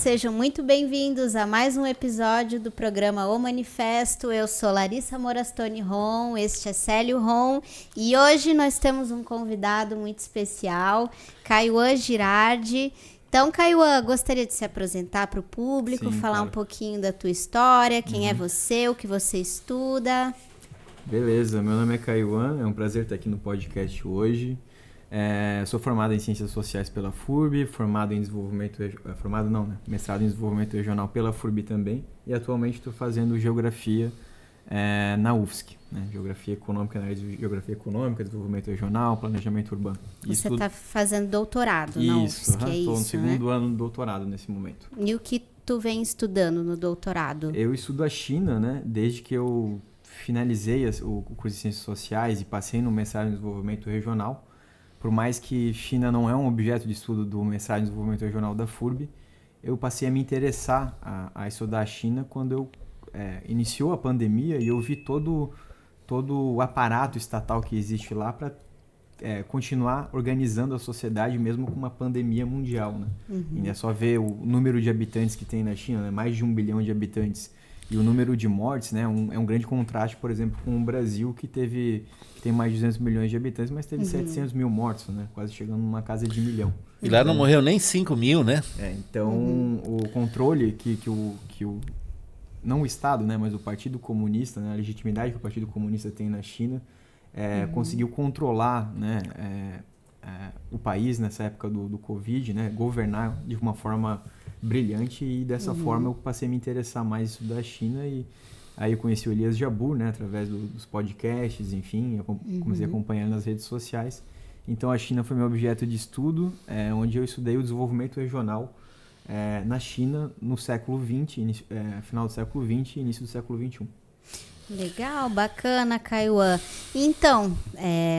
sejam muito bem-vindos a mais um episódio do programa O Manifesto. Eu sou Larissa Morastoni Ron, este é Célio Ron e hoje nós temos um convidado muito especial, Caiuã Girardi. Então, Caiuã, gostaria de se apresentar para o público, falar um pouquinho da tua história, quem é você, o que você estuda. Beleza, meu nome é Caiuã, é um prazer estar aqui no podcast hoje. Sou formado em Ciências Sociais pela FURB, mestrado em Desenvolvimento Regional pela FURB também, e atualmente estou fazendo Geografia na UFSC, né? Geografia Econômica, na área de Geografia Econômica, Desenvolvimento Regional, Planejamento Urbano. Você está fazendo doutorado na UFSC, estou no segundo ano do doutorado nesse momento. E o que tu vem estudando no doutorado? Eu estudo a China, né? Desde que eu finalizei o curso de Ciências Sociais e passei no mestrado em Desenvolvimento Regional. Por mais que China não é um objeto de estudo do mestrado em Desenvolvimento Regional da FURB, eu passei a me interessar a estudar a China quando eu iniciou a pandemia e eu vi todo o aparato estatal que existe lá para continuar organizando a sociedade mesmo com uma pandemia mundial, né? E é só ver o número de habitantes que tem na China, né? Mais de 1 bilhão de habitantes. E o número de mortes, né, é um grande contraste, por exemplo, com o Brasil, que tem mais de 200 milhões de habitantes, mas teve 700 mil mortos, né, quase chegando numa casa de 1 milhão. E lá não morreu nem 5 mil, né? Então, o controle que não o Estado, né, mas o Partido Comunista, né, a legitimidade que o Partido Comunista tem na China, conseguiu controlar, né, o país nessa época do Covid, né, governar de uma forma brilhante, e dessa forma eu passei a me interessar mais em estudar a China, e aí eu conheci o Elias Jabbour, né, através dos podcasts, enfim, eu comecei a acompanhar nas redes sociais. Então a China foi meu objeto de estudo, onde eu estudei o desenvolvimento regional na China no século XX, final do século XX e início do século XXI. Legal, bacana, Caiuã. Então,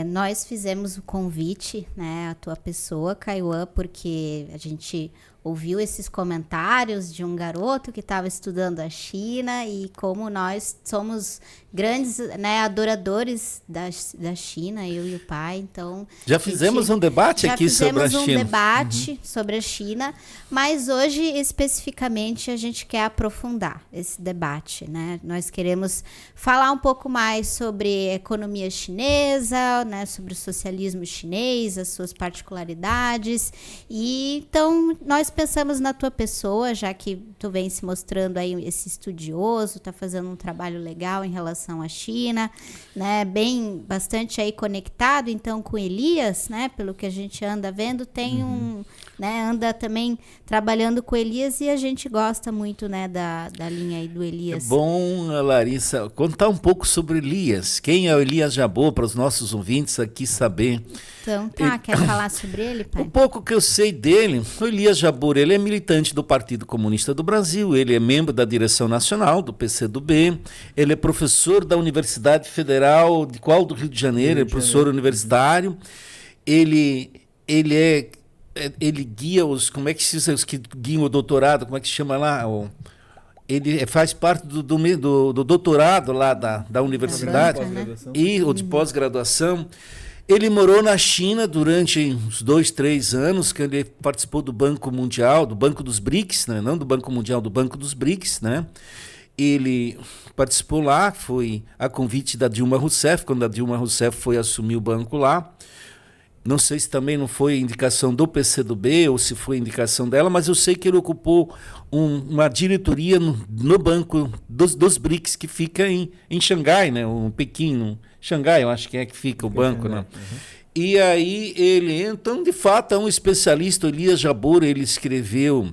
nós fizemos o convite, né, à tua pessoa, Caiuã, porque a gente ouviu esses comentários de um garoto que estava estudando a China, e como nós somos grandes, né, adoradores da China, eu e o pai, então... Já fizemos um debate aqui sobre a China. Já fizemos um debate sobre a China, mas hoje, especificamente, a gente quer aprofundar esse debate, né? Nós queremos falar um pouco mais sobre a economia chinesa, né, sobre o socialismo chinês, as suas particularidades, e então nós pensamos na tua pessoa, já que tu vem se mostrando aí esse estudioso, tá fazendo um trabalho legal em relação à China, né, bastante aí conectado, então, com Elias, né, pelo que a gente anda vendo, tem anda também trabalhando com Elias, e a gente gosta muito, né, da linha aí do Elias. É bom, Larissa, contar um pouco sobre Elias. Quem é o Elias Jabbour, para os nossos ouvintes aqui saber. Então, quer falar sobre ele, pai? Um pouco que eu sei dele, o Elias Jabbour, ele é militante do Partido Comunista do Brasil, ele é membro da direção nacional do PCdoB, ele é professor da Universidade Federal do Rio de Janeiro, é professor universitário, ele guia como é que se diz, os que guiam o doutorado, como é que se chama lá? Ele faz parte do doutorado lá da universidade, ou de pós-graduação. Ele morou na China durante uns 2-3 anos, que ele participou do Banco Mundial, do Banco dos BRICS, né? Não do Banco Mundial, do Banco dos BRICS, né? Ele participou lá, foi a convite da Dilma Rousseff, quando a Dilma Rousseff foi assumir o banco lá. Não sei se também não foi indicação do PCdoB ou se foi indicação dela, mas eu sei que ele ocupou uma diretoria no Banco dos BRICS, que fica em Xangai, né? Pequim, Xangai, eu acho que fica o banco, né? E aí então, de fato, é um especialista. Elias Jabbour, ele escreveu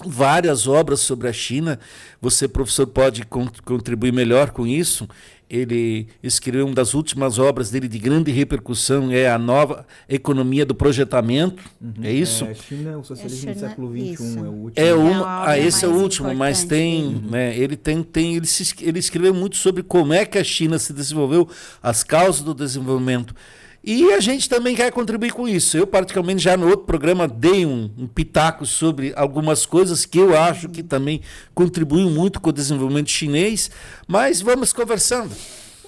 várias obras sobre a China. Você, professor, pode contribuir melhor com isso. Ele escreveu uma das últimas obras dele de grande repercussão, a Nova Economia do Projetamento, é isso? A China, o socialismo do século XXI, é o último. Esse é o último, mas tem, né, ele escreveu muito sobre como é que a China se desenvolveu, as causas do desenvolvimento. E a gente também quer contribuir com isso. Eu, particularmente, já no outro programa dei um pitaco sobre algumas coisas que eu acho que também contribuem muito com o desenvolvimento chinês, mas vamos conversando.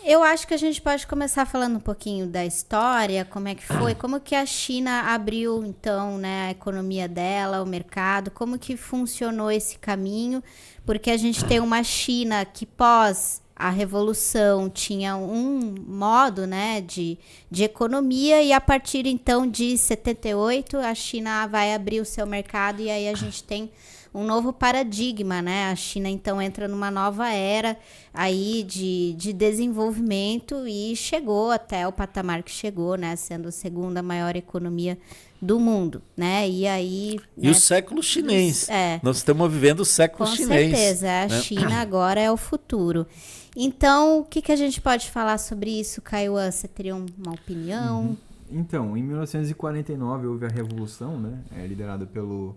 Eu acho que a gente pode começar falando um pouquinho da história, como é que foi, como que a China abriu, então, né, a economia dela, o mercado, como que funcionou esse caminho, porque a gente tem uma China que pós a Revolução tinha um modo, né, de economia, e a partir, então, de 78, a China vai abrir o seu mercado, e aí a gente tem um novo paradigma, né? A China, então, entra numa nova era aí de desenvolvimento e chegou até o patamar que chegou, né? Sendo a segunda maior economia do mundo, né? E aí... E, né, o século chinês. Nós estamos vivendo o século chinês. Com certeza. A China agora é o futuro. Então, o que a gente pode falar sobre isso, Kaiwan? Você teria uma opinião? Então, em 1949 houve a Revolução, né? Liderada pelo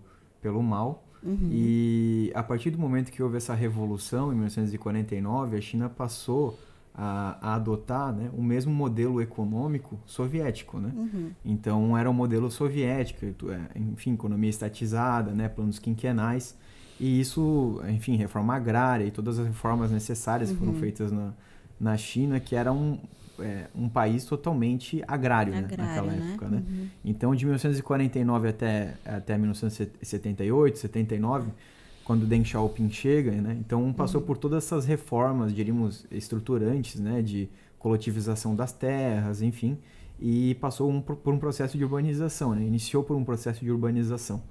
Mao. E a partir do momento que houve essa revolução, em 1949, a China passou a adotar, né, o mesmo modelo econômico soviético, né? Então era um modelo soviético, enfim, economia estatizada, né, planos quinquenais, e isso, enfim, reforma agrária e todas as reformas necessárias foram feitas na China, que era um país totalmente agrário, né, naquela época, né? Então, de 1949 até 1978, 79, quando Deng Xiaoping chega, né? Então, passou por todas essas reformas, diríamos, estruturantes, né? De coletivização das terras, enfim, e passou por um processo de urbanização, né? Iniciou por um processo de urbanização.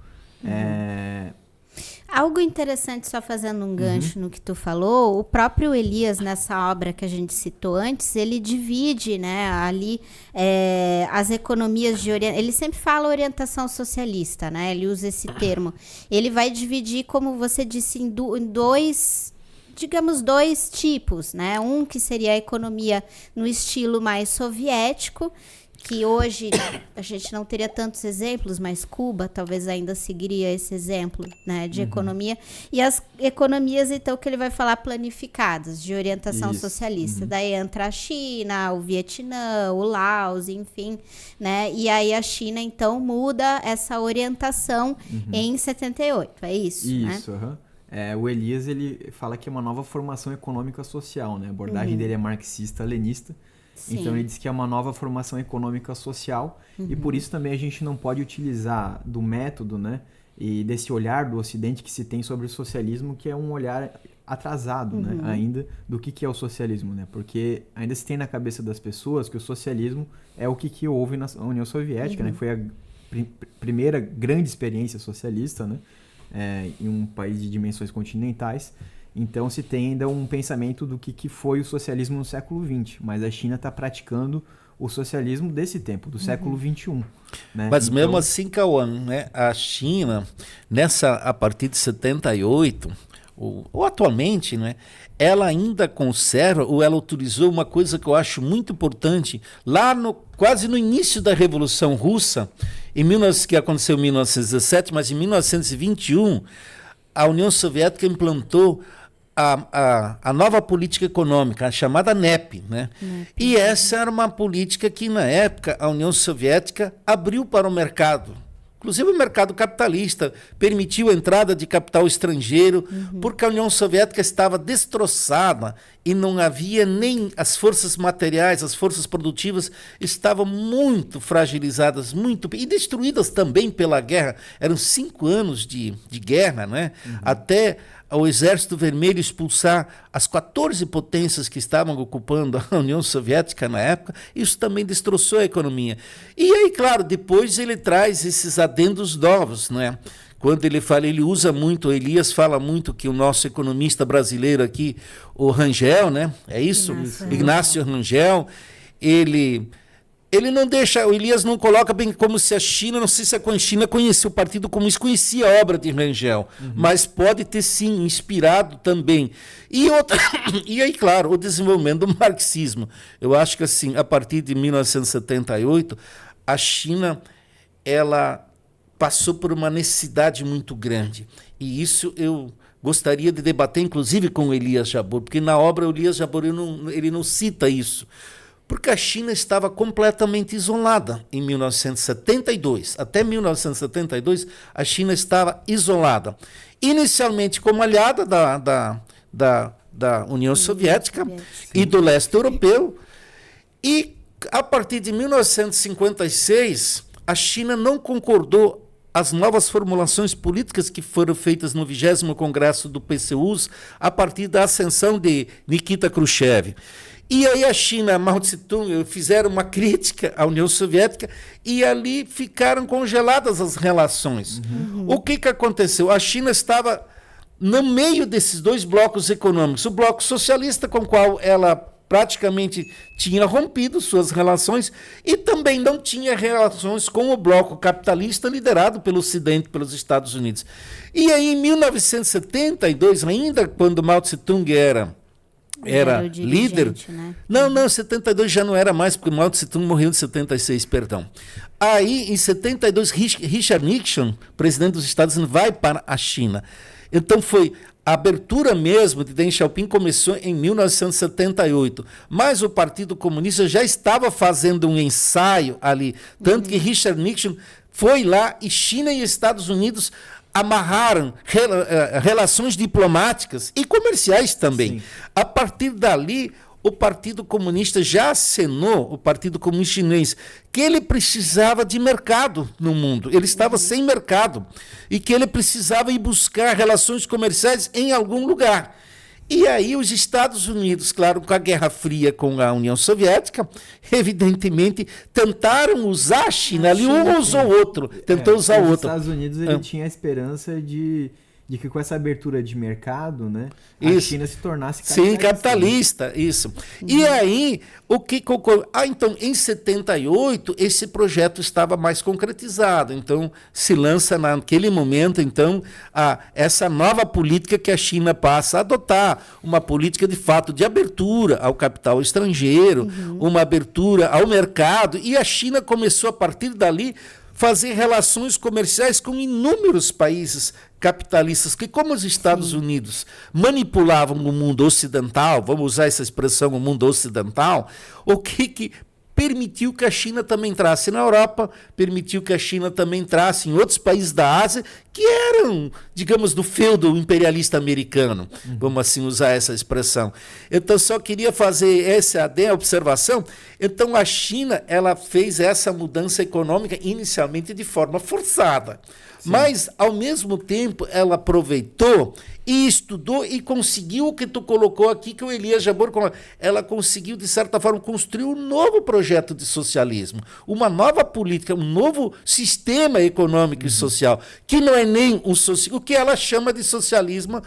Algo interessante, só fazendo um gancho no que tu falou, o próprio Elias, nessa obra que a gente citou antes, ele divide, né, ali as economias de orientação. Ele sempre fala orientação socialista, né? Ele usa esse termo. Ele vai dividir, como você disse, em dois tipos, né? Um que seria a economia no estilo mais soviético, que hoje a gente não teria tantos exemplos, mas Cuba talvez ainda seguiria esse exemplo, né, de economia. E as economias, então, que ele vai falar planificadas, de orientação socialista. Daí entra a China, o Vietnã, o Laos, enfim, né? E aí a China, então, muda essa orientação em 78, é isso, né? Isso, o Elias, ele fala que é uma nova formação econômica social, né? A abordagem dele é marxista-leninista. Sim. Então ele diz que é uma nova formação econômica social e por isso também a gente não pode utilizar do método, né, e desse olhar do Ocidente que se tem sobre o socialismo, que é um olhar atrasado, né, ainda do que é o socialismo, né, porque ainda se tem na cabeça das pessoas que o socialismo é o que houve na União Soviética, né, foi a primeira grande experiência socialista, né, em um país de dimensões continentais. Então se tem ainda um pensamento do que foi o socialismo no século XX, mas a China está praticando o socialismo desse tempo, do século XXI. Né? Mas então, mesmo assim, Kaiwan, né, a China, a partir de 78, ou atualmente, né, ela ainda conserva, ou ela autorizou uma coisa que eu acho muito importante, lá quase no início da Revolução Russa, que aconteceu em 1917, mas em 1921, a União Soviética implantou a nova política econômica, a chamada NEP, né? E essa era uma política que, na época, a União Soviética abriu para o mercado. Inclusive o mercado capitalista permitiu a entrada de capital estrangeiro, porque a União Soviética estava destroçada e não havia nem as forças materiais, as forças produtivas estavam muito fragilizadas, e destruídas também pela guerra. Eram 5 anos de guerra, né? Até o Exército Vermelho expulsar as 14 potências que estavam ocupando a União Soviética na época, isso também destroçou a economia. E aí, claro, depois ele traz esses adendos novos, né? Quando ele usa muito, Elias fala muito que o nosso economista brasileiro aqui, o Rangel, né? É isso? Ignácio Rangel, ele não deixa, o Elias não coloca bem como se a China, não sei se a China conhecia o Partido Comunista, conhecia a obra de Rangel, mas pode ter sim inspirado também. E aí, claro, o desenvolvimento do marxismo. Eu acho que assim, a partir de 1978, a China, ela passou por uma necessidade muito grande. E isso eu gostaria de debater, inclusive, com o Elias Jabbour, porque na obra o Elias Jabbour ele não cita isso. Porque a China estava completamente isolada em 1972. Até 1972, a China estava isolada. Inicialmente como aliada da União Soviética e do leste europeu. E, a partir de 1956, a China não concordou as novas formulações políticas que foram feitas no 20º Congresso do PCUS a partir da ascensão de Nikita Khrushchev. E aí a China, Mao Tse-tung, fizeram uma crítica à União Soviética e ali ficaram congeladas as relações. O que aconteceu? A China estava no meio desses dois blocos econômicos. O bloco socialista, com o qual ela praticamente tinha rompido suas relações e também não tinha relações com o bloco capitalista liderado pelo Ocidente, pelos Estados Unidos. E aí, em 1972, ainda, quando Mao Tse-tung era líder... Né? Não, 72 já não era mais, porque Mao Tse-tung morreu em 76, perdão. Aí, em 72, Richard Nixon, presidente dos Estados Unidos, vai para a China. Então, foi... A abertura mesmo de Deng Xiaoping começou em 1978, mas o Partido Comunista já estava fazendo um ensaio ali, tanto que Richard Nixon foi lá e China e Estados Unidos amarraram relações diplomáticas e comerciais também. Sim. A partir dali, o Partido Comunista já acenou, o Partido Comunista Chinês, que ele precisava de mercado no mundo. Ele estava sem mercado e que ele precisava ir buscar relações comerciais em algum lugar. E aí os Estados Unidos, claro, com a Guerra Fria com a União Soviética, evidentemente tentaram usar a China ali, um usou o outro, tentou usar o outro. Os Estados Unidos ele tinha a esperança de que com essa abertura de mercado, né, a China se tornasse capitalista. Sim, capitalista, isso. E aí, o que ocorreu? Então, em 78, esse projeto estava mais concretizado. Então, se lança naquele momento, então, essa nova política que a China passa a adotar, uma política, de fato, de abertura ao capital estrangeiro, uma abertura ao mercado, e a China começou, a partir dali, fazer relações comerciais com inúmeros países capitalistas, que como os Estados Unidos manipulavam o mundo ocidental, vamos usar essa expressão, o mundo ocidental, o que permitiu que a China também entrasse na Europa, permitiu que a China também entrasse em outros países da Ásia, que eram, digamos, do feudo imperialista americano, vamos assim usar essa expressão. Então, só queria fazer essa observação. Então, a China, ela fez essa mudança econômica inicialmente de forma forçada. Sim. Mas, ao mesmo tempo, ela aproveitou e estudou e conseguiu o que tu colocou aqui, que o Elias Jabbour colocou. Ela conseguiu, de certa forma, construir um novo projeto de socialismo, uma nova política, um novo sistema econômico e social, que não é nem o que ela chama de socialismo,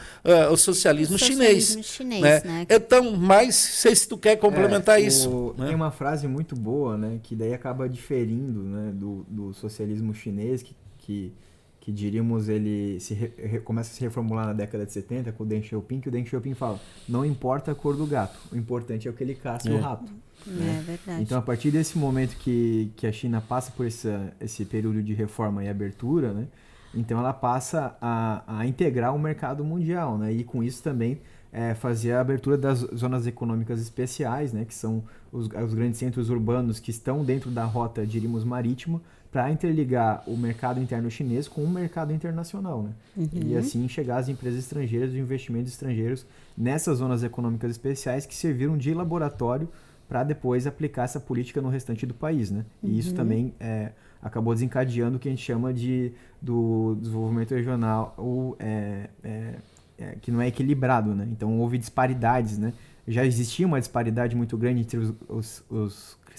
o socialismo chinês. Né? Então, mas, sei se tu quer complementar isso. Tem uma frase muito boa, né, que daí acaba diferindo, né, do socialismo chinês, que diríamos ele começa a se reformular na década de 70 com o Deng Xiaoping, que o Deng Xiaoping fala, não importa a cor do gato, o importante é o que ele caça o rato. Né? É verdade. Então, a partir desse momento que a China passa por esse período de reforma e abertura, né, então ela passa a integrar o mercado mundial, né, e com isso também fazer a abertura das zonas econômicas especiais, né, que são os grandes centros urbanos que estão dentro da rota, diríamos, marítima, para interligar o mercado interno chinês com o mercado internacional, né? E assim chegar às empresas estrangeiras, os investimentos estrangeiros nessas zonas econômicas especiais que serviram de laboratório para depois aplicar essa política no restante do país, né? E isso também acabou desencadeando o que a gente chama do desenvolvimento regional que não é equilibrado, né? Então houve disparidades, né? Já existia uma disparidade muito grande entre os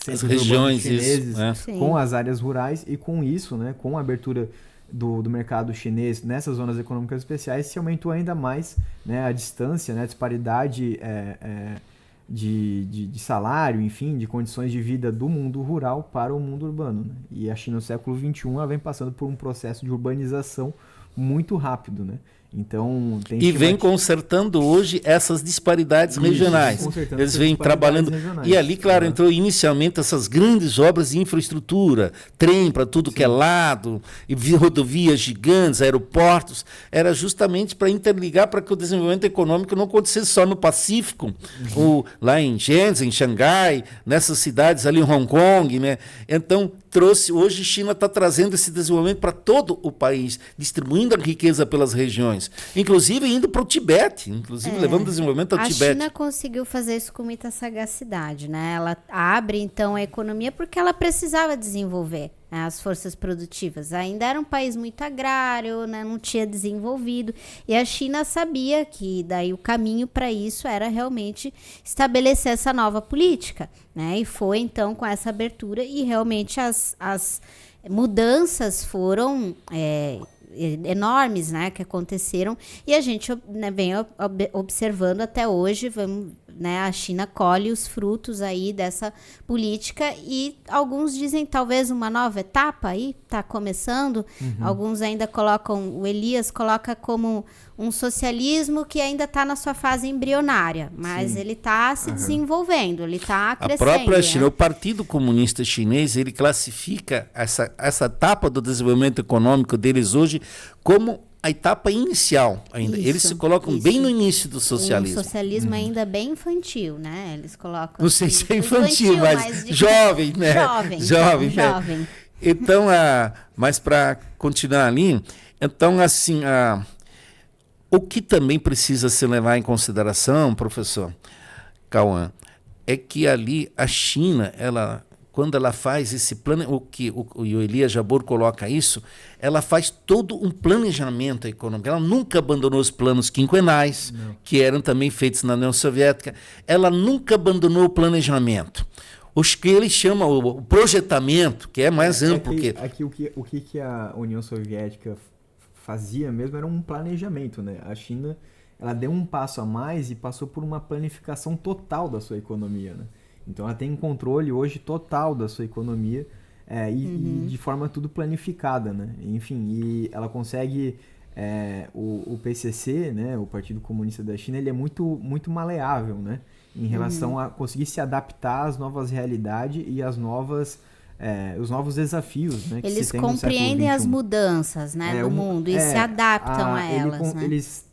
as regiões chineses com as áreas rurais, e com isso, né, com a abertura do mercado chinês nessas zonas econômicas especiais, se aumentou ainda mais, né, a distância, né, a disparidade de salário, enfim, de condições de vida do mundo rural para o mundo urbano. Né? E a China no século XXI ela vem passando por um processo de urbanização muito rápido, né? Então, vem consertando hoje essas disparidades regionais. Eles vêm trabalhando. E ali, claro, entrou inicialmente essas grandes obras de infraestrutura, trem para tudo que é lado, e rodovias gigantes, aeroportos. Era justamente para interligar, para que o desenvolvimento econômico não acontecesse só no Pacífico, ou lá em Shenzhen, em Xangai, nessas cidades ali em Hong Kong, né? Então, hoje a China está trazendo esse desenvolvimento para todo o país, distribuindo a riqueza pelas regiões. regiões, inclusive indo para o Tibete, levando desenvolvimento ao Tibete. A China conseguiu fazer isso com muita sagacidade, né? Ela abre, então, a economia porque ela precisava desenvolver, né, as forças produtivas. Ainda era um país muito agrário, né, não tinha desenvolvido, e a China sabia que daí o caminho para isso era realmente estabelecer essa nova política, né? E foi, então, com essa abertura, e realmente as mudanças foram enormes, né, que aconteceram, e a gente, né, vem observando até hoje. Né, a China colhe os frutos aí dessa política, e alguns dizem talvez uma nova etapa aí está começando. Alguns ainda colocam, o Elias coloca como um socialismo que ainda está na sua fase embrionária, mas ele está se desenvolvendo, ele está crescendo. A própria China, o Partido Comunista Chinês, ele classifica essa etapa do desenvolvimento econômico deles hoje como a etapa inicial ainda. Eles se colocam bem no início do socialismo. Um socialismo ainda bem infantil, né? Eles colocam... Não sei se é infantil, mas jovem, né? Jovem. Então, mas para continuar ali, então, assim, o que também precisa se levar em consideração, professor Cauã, é que ali a China, quando ela faz esse plano, o Elias Jabbour coloca isso, ela faz todo um planejamento econômico. Ela nunca abandonou os planos quinquenais, que eram também feitos na União Soviética. Ela nunca abandonou o planejamento. Os que ele chama o projetamento, que é mais amplo. O que a União Soviética fazia mesmo era um planejamento, né? A China, ela deu um passo a mais e passou por uma planificação total da sua economia, né? Então ela tem um controle hoje total da sua economia e de forma tudo planificada, né? Enfim, e ela consegue... o PCC, né, o Partido Comunista da China, ele é muito, muito maleável, né? Em relação a conseguir se adaptar às novas realidades e às novas... os novos desafios, né, que eles se tem no século compreendem XXI. as mudanças, né, do mundo e se adaptam a elas, né? Eles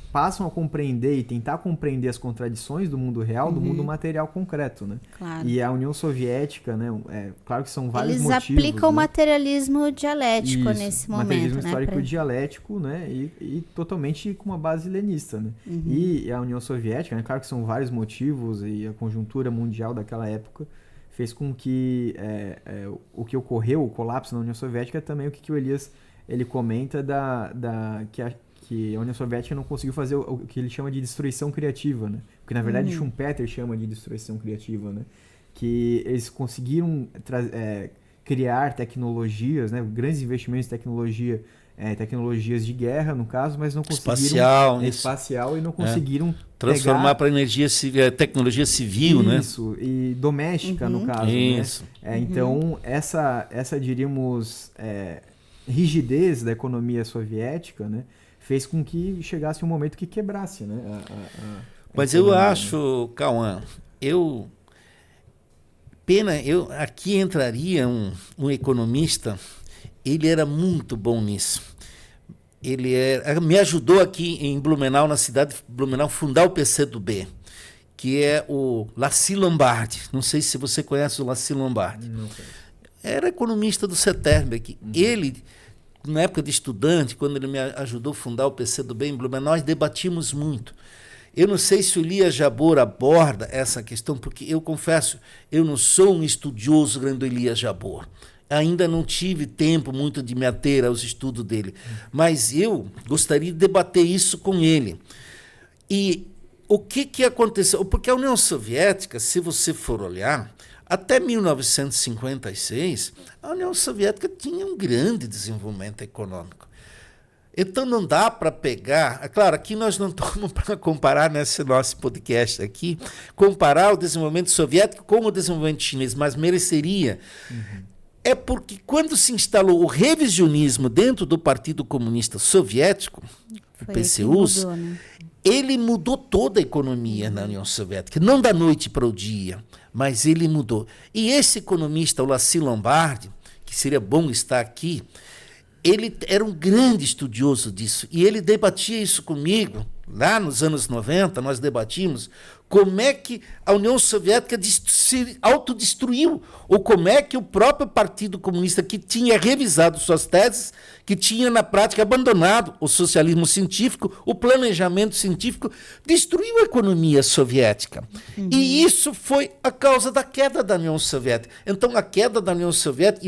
passam a compreender e tentar compreender as contradições do mundo real, do mundo material concreto, né? Claro. E a União Soviética, né, claro que são vários motivos. Eles aplicam o né? materialismo dialético nesse momento, materialismo né? histórico dialético, né? E totalmente com uma base leninista, né? E a União Soviética, né? Claro que são vários motivos, e a conjuntura mundial daquela época fez com que o que ocorreu, o colapso na União Soviética, também o que o Elias ele comenta que a União Soviética não conseguiu fazer o que ele chama de destruição criativa, né? Porque na verdade Schumpeter chama de destruição criativa, né? Que eles conseguiram criar tecnologias, né? Grandes investimentos em tecnologia, tecnologias de guerra no caso, mas não conseguiram espacial e não conseguiram transformar para energia tecnologia civil, né? Isso, e doméstica no caso, isso. né? Então essa diríamos rigidez da economia soviética, né? Fez com que chegasse um momento que quebrasse, né? Mas eu acho, Cauã, aqui entraria um economista, ele era muito bom nisso. Ele me ajudou aqui em Blumenau, na cidade de Blumenau, fundar o PCdoB, que é o Lacy Lombardi. Não sei se você conhece o Lacy Lombardi. Não conheço. Era economista do CETERB aqui. Ele... Na época de estudante, quando ele me ajudou a fundar o PCdoB em Blumenau, nós debatimos muito. Eu não sei se o Elias Jabbour aborda essa questão, porque eu confesso, eu não sou um estudioso grande do Elias Jabbour. Ainda não tive tempo muito de me ater aos estudos dele. Mas eu gostaria de debater isso com ele. E o que aconteceu? Porque a União Soviética, se você for olhar... Até 1956, a União Soviética tinha um grande desenvolvimento econômico. Então não dá para pegar... Claro, aqui nós não estamos para comparar nesse nosso podcast aqui, comparar o desenvolvimento soviético com o desenvolvimento chinês, mas mereceria. É porque quando se instalou o revisionismo dentro do Partido Comunista Soviético, o PCUS, ele mudou toda a economia na União Soviética, não da noite para o dia, mas ele mudou. E esse economista, o Lacy Lombardi, que seria bom estar aqui, ele era um grande estudioso disso, e ele debatia isso comigo, lá nos anos 90, nós debatimos como é que a União Soviética se autodestruiu, ou como é que o próprio Partido Comunista, que tinha revisado suas teses, que tinha, na prática, abandonado o socialismo científico, o planejamento científico, destruiu a economia soviética. E isso foi a causa da queda da União Soviética. Então, a queda da União Soviética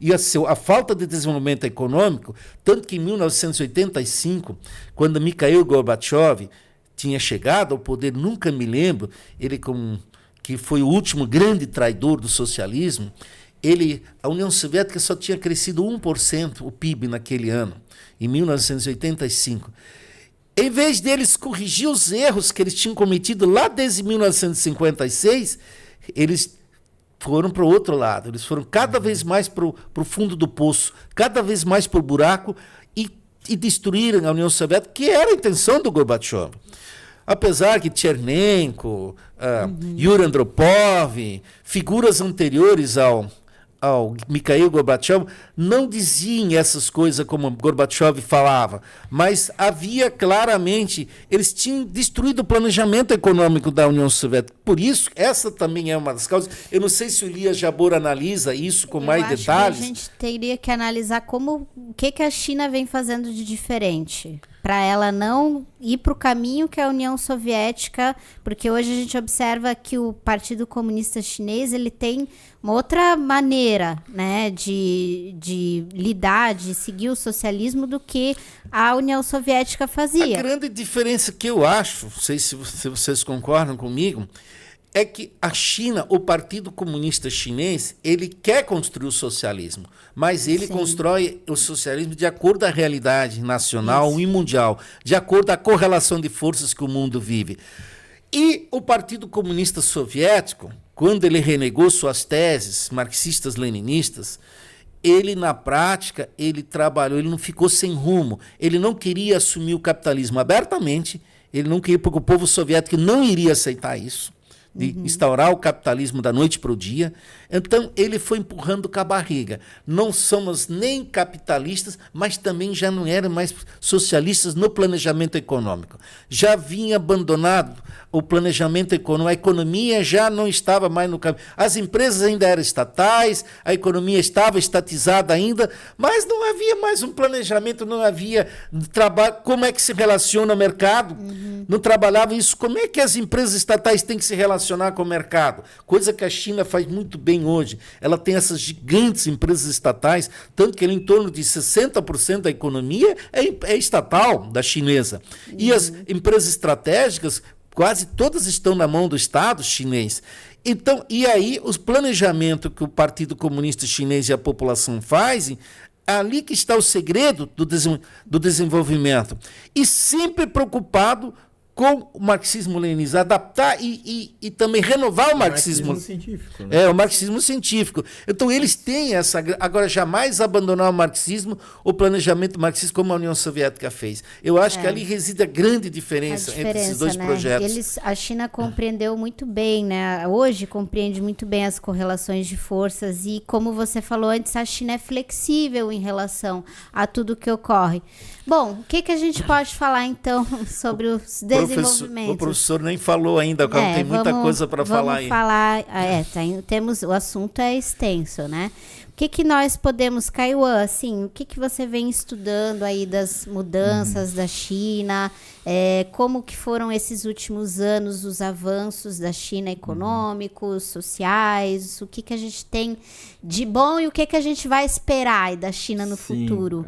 e a falta de desenvolvimento econômico, tanto que em 1985, quando Mikhail Gorbachev tinha chegado ao poder, nunca me lembro, ele que foi o último grande traidor do socialismo, a União Soviética só tinha crescido 1% o PIB naquele ano, em 1985. Em vez deles corrigir os erros que eles tinham cometido lá desde 1956, eles foram para o outro lado, eles foram cada vez mais para o fundo do poço, cada vez mais para o buraco, e destruíram a União Soviética, que era a intenção do Gorbachev. Apesar que Chernenko, Yuri Andropov, figuras anteriores ao Mikhail Gorbachev, não diziam essas coisas como Gorbachev falava, mas havia claramente, eles tinham destruído o planejamento econômico da União Soviética. Por isso, essa também é uma das causas. Eu não sei se o Elias Jabor analisa isso com mais detalhes. Que a gente teria que analisar o que a China vem fazendo de diferente, para ela não ir para o caminho que a União Soviética, porque hoje a gente observa que o Partido Comunista Chinês ele tem uma outra maneira, né, de lidar, de seguir o socialismo do que a União Soviética fazia. A grande diferença que eu acho, não sei se vocês concordam comigo, é que a China, o Partido Comunista Chinês, ele quer construir o socialismo, mas ele constrói o socialismo de acordo com a realidade nacional e mundial, de acordo com a correlação de forças que o mundo vive. E o Partido Comunista Soviético, quando ele renegou suas teses marxistas-leninistas, ele, na prática, ele trabalhou, ele não ficou sem rumo, ele não queria assumir o capitalismo abertamente, ele não queria, porque o povo soviético não iria aceitar isso, de instaurar o capitalismo da noite para o dia. Então, ele foi empurrando com a barriga. Não somos nem capitalistas, mas também já não eram mais socialistas no planejamento econômico. Já vinha abandonado o planejamento econômico, a economia já não estava mais no caminho. As empresas ainda eram estatais, a economia estava estatizada ainda, mas não havia mais um planejamento, não havia trabalho. Como é que se relaciona o mercado? Não trabalhava isso. Como é que as empresas estatais têm que se relacionar com o mercado? Coisa que a China faz muito bem hoje. Ela tem essas gigantes empresas estatais, tanto que em torno de 60% da economia é estatal da chinesa. E as empresas estratégicas, quase todas estão na mão do Estado chinês. Então, e aí, os planejamentos que o Partido Comunista Chinês e a população fazem, ali que está o segredo do desenvolvimento. E sempre preocupado com o marxismo-leninismo, adaptar e também renovar o marxismo científico. Né? É, o marxismo científico. Então, eles têm essa... Agora, jamais abandonar o marxismo, o planejamento marxista, como a União Soviética fez. Eu acho que ali reside a grande diferença entre esses dois projetos. A China compreendeu muito bem, né? Hoje compreende muito bem as correlações de forças e, como você falou antes, a China é flexível em relação a tudo que ocorre. Bom, o que a gente pode falar, então, sobre os desenvolvimentos? O professor nem falou ainda, tem muita coisa para falar aí. O assunto é extenso, né? O que nós podemos, Kaiwan, assim, o que você vem estudando aí das mudanças da China, como que foram esses últimos anos os avanços da China econômicos, sociais, o que a gente tem de bom e o que a gente vai esperar aí da China no futuro?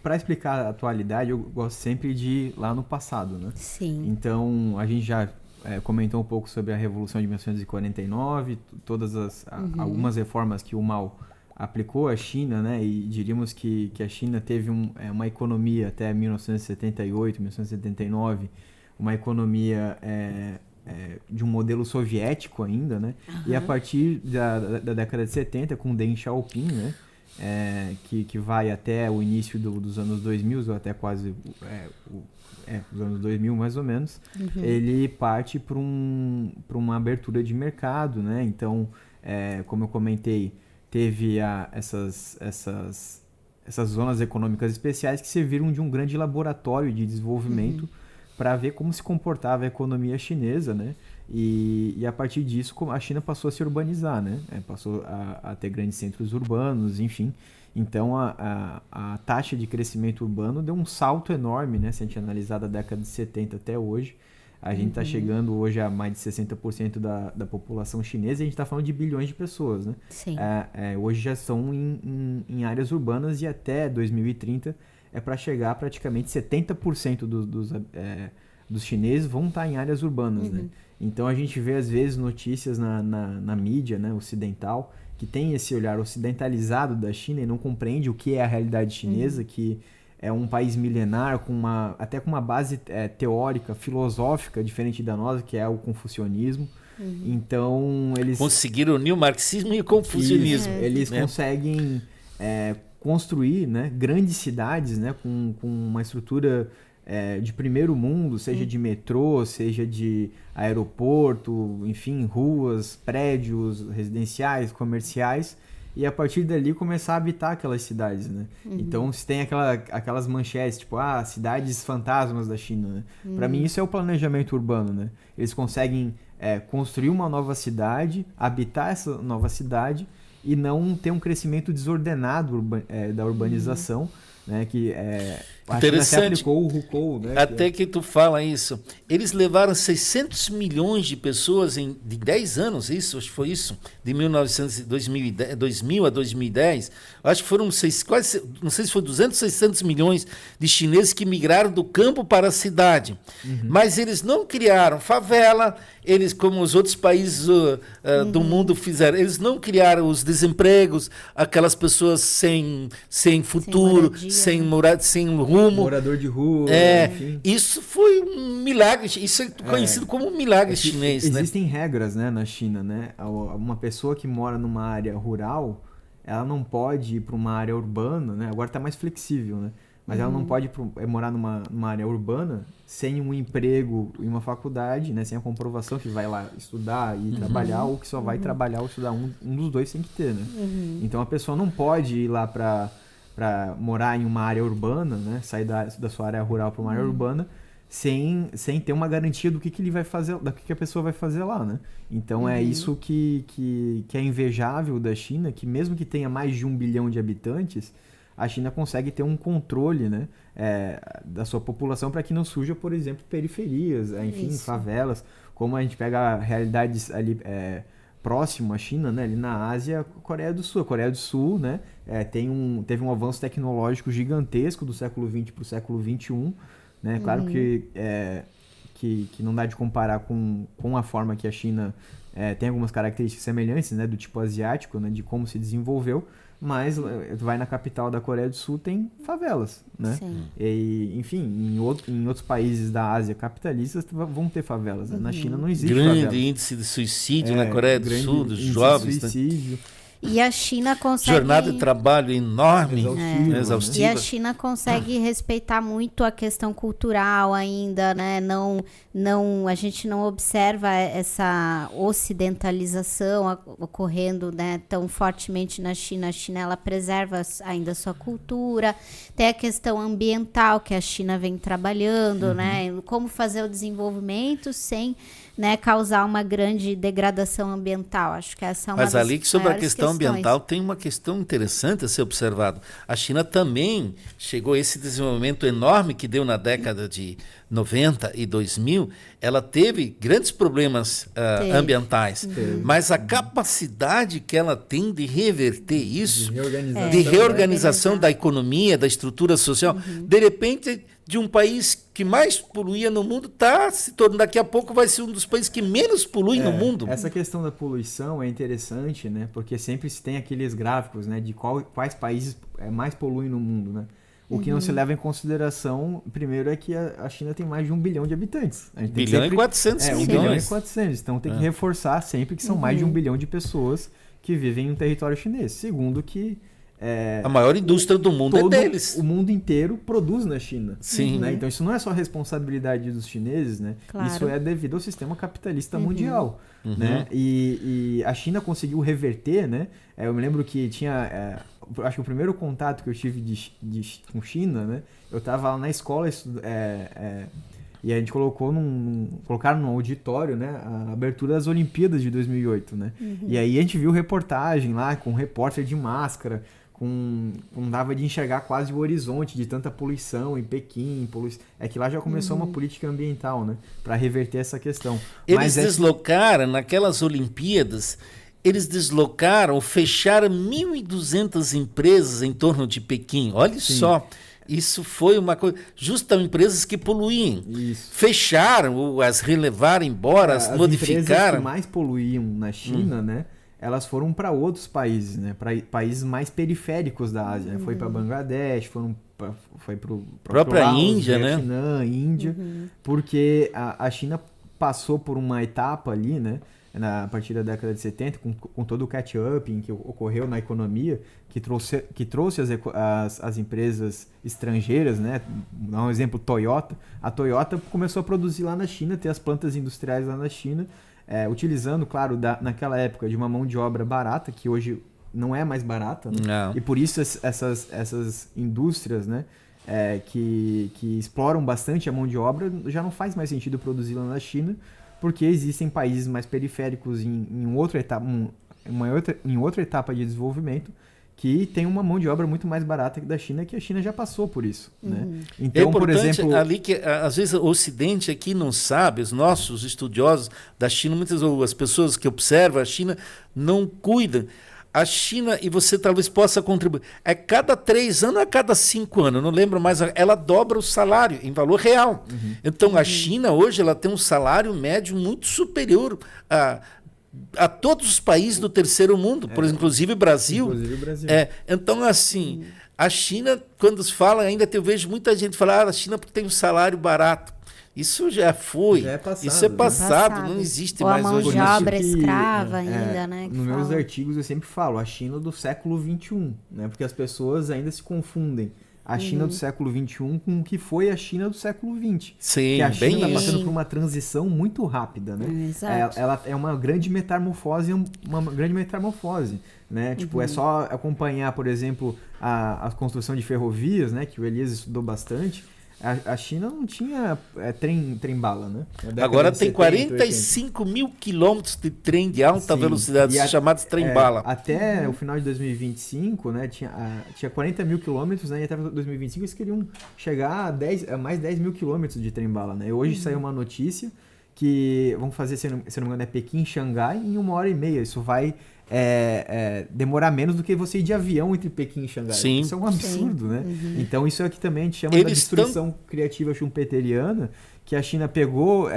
Para explicar a atualidade, eu gosto sempre de ir lá no passado, né? Sim. Então, a gente já comentou um pouco sobre a Revolução de 1949, algumas reformas que o Mao aplicou à China, né? E diríamos que a China teve uma economia até 1978, 1979, uma economia de um modelo soviético ainda, né? E a partir da década de 70, com Deng Xiaoping, né? Que vai até o início dos anos 2000, ou até quase os anos 2000 mais ou menos, ele parte para uma abertura de mercado, né? Então, como eu comentei, teve essas zonas econômicas especiais que serviram de um grande laboratório de desenvolvimento para ver como se comportava a economia chinesa, né? E a partir disso a China passou a se urbanizar, né? Passou a ter grandes centros urbanos, enfim. Então a taxa de crescimento urbano deu um salto enorme, né? Se a gente analisar da década de 70 até hoje, a gente está chegando hoje a mais de 60% da população chinesa e a gente está falando de bilhões de pessoas, né? Sim. Hoje já são em áreas urbanas e até 2030 é para chegar a praticamente 70% dos chineses vão estar em áreas urbanas, né? Então a gente vê às vezes notícias na mídia, né, ocidental, que tem esse olhar ocidentalizado da China e não compreende o que é a realidade chinesa, que é um país milenar, até com uma base teórica, filosófica, diferente da nossa, que é o confucionismo. Então, eles... Conseguiram unir o marxismo e o confucionismo. Eles conseguem construir, né, grandes cidades, né, com uma estrutura de primeiro mundo, seja de metrô, seja de aeroporto, enfim, ruas, prédios residenciais, comerciais, e a partir dali começar a habitar aquelas cidades, né? Então, se tem aquelas manchetes, tipo, cidades fantasmas da China, né? Para mim, isso é o planejamento urbano, né? Eles conseguem construir uma nova cidade, habitar essa nova cidade e não ter um crescimento desordenado da urbanização, né? Que a China se aplicou o Hukou, né? Até que tu fala isso. Eles levaram 600 milhões de pessoas de 10 anos, isso, acho que foi isso, de 2000 a 2010. Acho que foram quase, não sei se foi 200, 600 milhões de chineses que migraram do campo para a cidade. Mas eles não criaram favela, eles, como os outros países do mundo fizeram, eles não criaram os desempregos, aquelas pessoas sem futuro, sem rumo. Morador de rua, enfim. Isso foi um milagre, isso é conhecido como um milagre chinês, né? Existem regras, né, na China, né? Uma pessoa que mora numa área rural, ela não pode ir para uma área urbana, né? Agora está mais flexível, né? Mas ela não pode morar numa área urbana sem um emprego em uma faculdade, né? Sem a comprovação que vai lá estudar e trabalhar, ou que só vai trabalhar ou estudar. Um dos dois tem que ter, né? Então a pessoa não pode ir lá para morar em uma área urbana, né? Sair da sua área rural para uma área urbana sem ter uma garantia do que ele vai fazer, do que a pessoa vai fazer lá, né? Então é isso que é invejável da China, que mesmo que tenha mais de 1 bilhão de habitantes, a China consegue ter um controle, né, da sua população para que não surja, por exemplo, periferias, enfim, favelas, como a gente pega realidades ali próximo à China, né, ali na Ásia, Coreia do Sul. A Coreia do Sul, né, teve um avanço tecnológico gigantesco do século XX para o século XXI, né? Claro que não dá de comparar com a forma que a China tem algumas características semelhantes, né, do tipo asiático, né, de como se desenvolveu, mas vai na capital da Coreia do Sul, tem favelas, né? Sim. E, enfim, em outros países da Ásia capitalistas vão ter favelas, né? Na China não existe grande favela. Índice de suicídio na Coreia do Sul, dos jovens, de suicídio. E a China consegue... Jornada de trabalho enorme, exaustiva. E a China consegue respeitar muito a questão cultural ainda, né? A gente não observa essa ocidentalização ocorrendo, né, tão fortemente na China. A China, ela preserva ainda a sua cultura. Tem a questão ambiental que a China vem trabalhando, né? Como fazer o desenvolvimento sem, né, causar uma grande degradação ambiental. Acho que essa é uma Mas das ali, sobre a maiores questão questões. ambiental, tem uma questão interessante a ser observado. A China também chegou a esse desenvolvimento enorme que deu na década de 90 e 2000. Ela teve grandes problemas ambientais, mas a capacidade que ela tem de reverter isso, de reorganização da economia, da estrutura social, de repente, de um país que mais poluía no mundo, se tornando, daqui a pouco vai ser um dos países que menos polui no mundo. Essa questão da poluição é interessante, né? Porque sempre se tem aqueles gráficos, né, de quais países mais poluem no mundo, né? O que não se leva em consideração, primeiro, é que a China tem mais de 1 bilhão de habitantes. A gente tem bilhão e 400 milhões. 1 bilhão e 400. Então tem que reforçar sempre que são mais de 1 bilhão de pessoas que vivem em um território chinês. Segundo que a maior indústria do mundo é deles. O mundo inteiro produz na China. Sim. Né? Então isso não é só responsabilidade dos chineses, né? Claro. Isso é devido ao sistema capitalista mundial. Né? E a China conseguiu reverter, né? Eu me lembro que tinha... acho que o primeiro contato que eu tive com China, né? Eu estava lá na escola E a gente colocaram no auditório, né, a abertura das Olimpíadas de 2008, né? E aí a gente viu reportagem lá com um repórter de máscara, não dava de enxergar quase o horizonte de tanta poluição em Pequim. É que lá já começou uma política ambiental, né, para reverter essa questão. Eles deslocaram, naquelas Olimpíadas, fecharam 1.200 empresas em torno de Pequim. Olha só, isso foi uma coisa... Justamente empresas que poluíam. Isso. Fecharam, as relevaram embora, as modificaram. As empresas que mais poluíam na China, né, elas foram para outros países, né, para países mais periféricos da Ásia. Né? Foi para Bangladesh, foi para o própria Laos, Índia, Vietnã, Índia, porque a China passou por uma etapa ali, né, a partir da década de 70, com todo o catch-up que ocorreu na economia, que trouxe as empresas estrangeiras, né? Dá um exemplo, Toyota. A Toyota começou a produzir lá na China, ter as plantas industriais lá na China, utilizando, claro, naquela época, de uma mão de obra barata, que hoje não é mais barata, né? Não. E por isso essas indústrias, né, que exploram bastante a mão de obra, já não faz mais sentido produzir lá na China, porque existem países mais periféricos em outra etapa de desenvolvimento que tem uma mão de obra muito mais barata que da China, que a China já passou por isso. Né? Então, por exemplo... ali que às vezes o Ocidente aqui não sabe, os nossos estudiosos da China, muitas vezes as pessoas que observam a China não cuidam. A China, e você talvez possa contribuir, cada 3 anos, a cada 5 anos, não lembro mais, ela dobra o salário em valor real. Então, a China hoje ela tem um salário médio muito superior a todos os países do terceiro mundo, inclusive o Brasil. Inclusive o Brasil. Então, assim, a China, quando se fala, ainda eu vejo muita gente falar a China porque tem um salário barato. Isso já foi. Isso é passado, não existe mais hoje. Ou a mão de obra escrava ainda, né? Nos meus artigos eu sempre falo a China do século XXI, né? Porque as pessoas ainda se confundem a China do século XXI com o que foi a China do século XX. Sim, que a China está passando por uma transição muito rápida, né? Exato. Ela é uma grande metamorfose, né? Tipo, é só acompanhar, por exemplo, a construção de ferrovias, né? Que o Elias estudou bastante. A China não tinha trem-bala, né? Agora tem 45 mil quilômetros de trem de alta velocidade, chamados trem-bala. Até o final de 2025, né, tinha 40 mil quilômetros, né, e até 2025 eles queriam chegar a mais 10 mil quilômetros de trem-bala. Né? E hoje saiu uma notícia que vão fazer, se não me engano, Pequim e Xangai em 1h30. Isso vai demorar menos do que você ir de avião entre Pequim e Xangai. Sim. Isso é um absurdo, né? Então isso é o que também a gente chama da destruição criativa schumpeteriana, que a China pegou,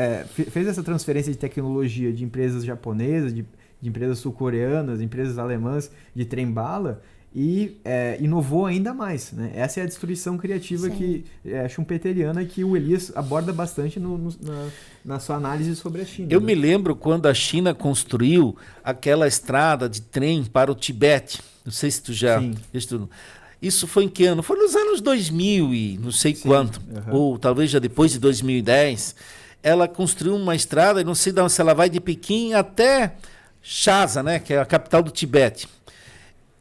fez essa transferência de tecnologia de empresas japonesas, de empresas sul-coreanas, empresas alemãs de trem-bala, e inovou ainda mais. Né? Essa é a destruição criativa schumpeteriana que o Elias aborda bastante na sua análise sobre a China. Eu me lembro quando a China construiu aquela estrada de trem para o Tibete. Não sei se tu já estudou. Isso foi em que ano? Foi nos anos 2000 e não sei quanto. Ou talvez já depois de 2010. Ela construiu uma estrada, não sei se ela vai de Pequim até Lhasa, né, que é a capital do Tibete.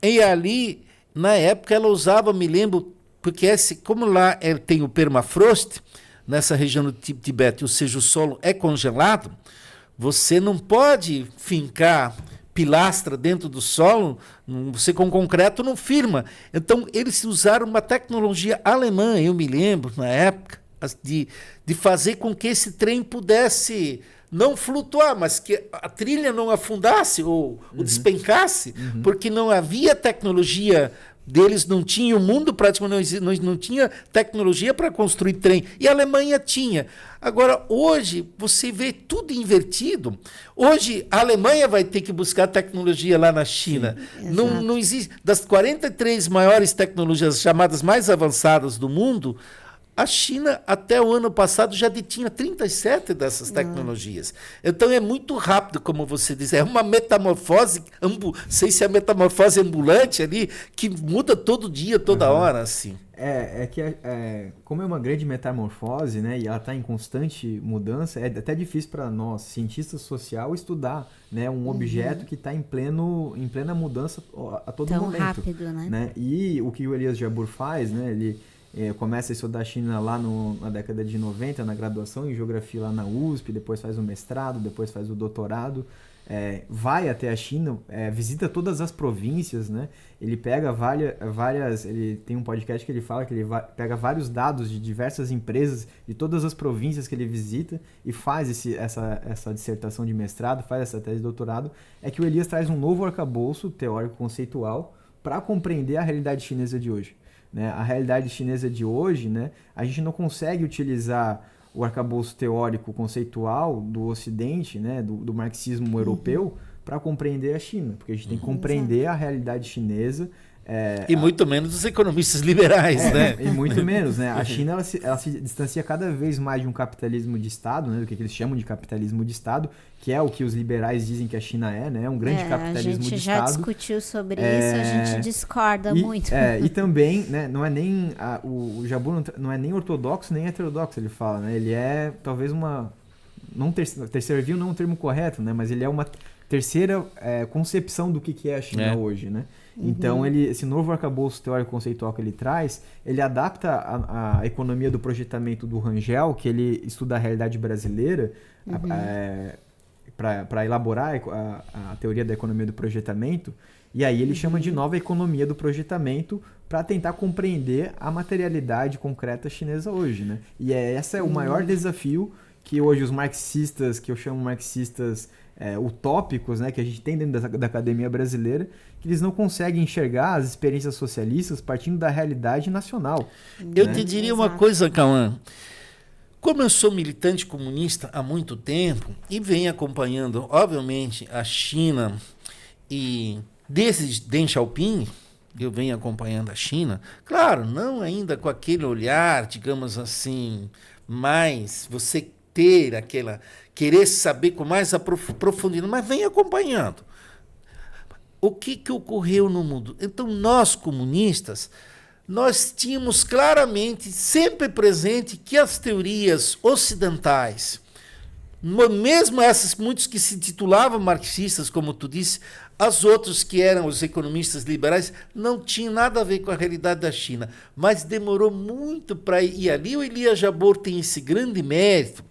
E ali, na época, ela usava, me lembro, porque como lá tem o permafrost, nessa região do Tibete, ou seja, o solo é congelado, você não pode fincar pilastra dentro do solo, você com concreto não firma. Então, eles usaram uma tecnologia alemã, eu me lembro, na época, de fazer com que esse trem pudesse não flutuar, mas que a trilha não afundasse ou despencasse, porque não havia tecnologia deles, não tinha, o mundo praticamente não tinha tecnologia para construir trem, e a Alemanha tinha. Agora, hoje, você vê tudo invertido. Hoje, a Alemanha vai ter que buscar tecnologia lá na China. Não existe. Das 43 maiores tecnologias chamadas mais avançadas do mundo, a China, até o ano passado, já detinha 37 dessas tecnologias. Então, é muito rápido, como você diz. É uma metamorfose, sei se é metamorfose ambulante ali, que muda todo dia, toda hora, assim. Como é uma grande metamorfose, né, e ela está em constante mudança, é até difícil para nós, cientistas sociais, estudar, né, um objeto que está em plena mudança a todo momento. Tão rápido, né? E o que o Elias Jabbour faz, né, começa a estudar a China lá na década de 90, na graduação em geografia lá na USP, depois faz o mestrado, depois faz o doutorado, vai até a China, visita todas as províncias, né? Ele pega várias, ele tem um podcast que ele fala que ele pega vários dados de diversas empresas de todas as províncias que ele visita e faz essa dissertação de mestrado, faz essa tese de doutorado. É que o Elias traz um novo arcabouço teórico conceitual para compreender a realidade chinesa de hoje, né? A realidade chinesa de hoje, né? A gente não consegue utilizar o arcabouço teórico conceitual do Ocidente, né? do marxismo europeu, para compreender a China, porque a gente tem que compreender a realidade chinesa. E muito menos os economistas liberais, né? E muito menos, né? A China ela se distancia cada vez mais de um capitalismo de Estado, né? Do que eles chamam de capitalismo de Estado, que é o que os liberais dizem que a China né? Um grande capitalismo de Estado. A gente já discutiu sobre isso, a gente discorda muito. E também, né? Não é nem o Jabbour não é nem ortodoxo nem heterodoxo, ele fala, né? Ele é talvez terceira via não é um termo correto, né? Mas ele é uma terceira concepção do que é a China hoje, né? Então, esse novo arcabouço teórico conceitual que ele traz, ele adapta a economia do projetamento do Rangel, que ele estuda a realidade brasileira, para elaborar a teoria da economia do projetamento, e aí ele chama de nova economia do projetamento para tentar compreender a materialidade concreta chinesa hoje, né? E esse é o maior desafio que hoje os marxistas, que eu chamo marxistas utópicos, né, que a gente tem dentro da academia brasileira, que eles não conseguem enxergar as experiências socialistas partindo da realidade nacional. Eu te diria uma coisa, Cauã. Como eu sou militante comunista há muito tempo e venho acompanhando, obviamente, a China e desde Deng Xiaoping, eu venho acompanhando a China, claro, não ainda com aquele olhar, digamos assim, mais você ter querer saber com mais profundidade, mas vem acompanhando. O que ocorreu no mundo? Então, nós comunistas, nós tínhamos claramente, sempre presente, que as teorias ocidentais, mesmo essas, muitos que se titulavam marxistas, como tu disse, as outros que eram os economistas liberais, não tinham nada a ver com a realidade da China. Mas demorou muito para ir ali. O Elias Jabbour tem esse grande mérito,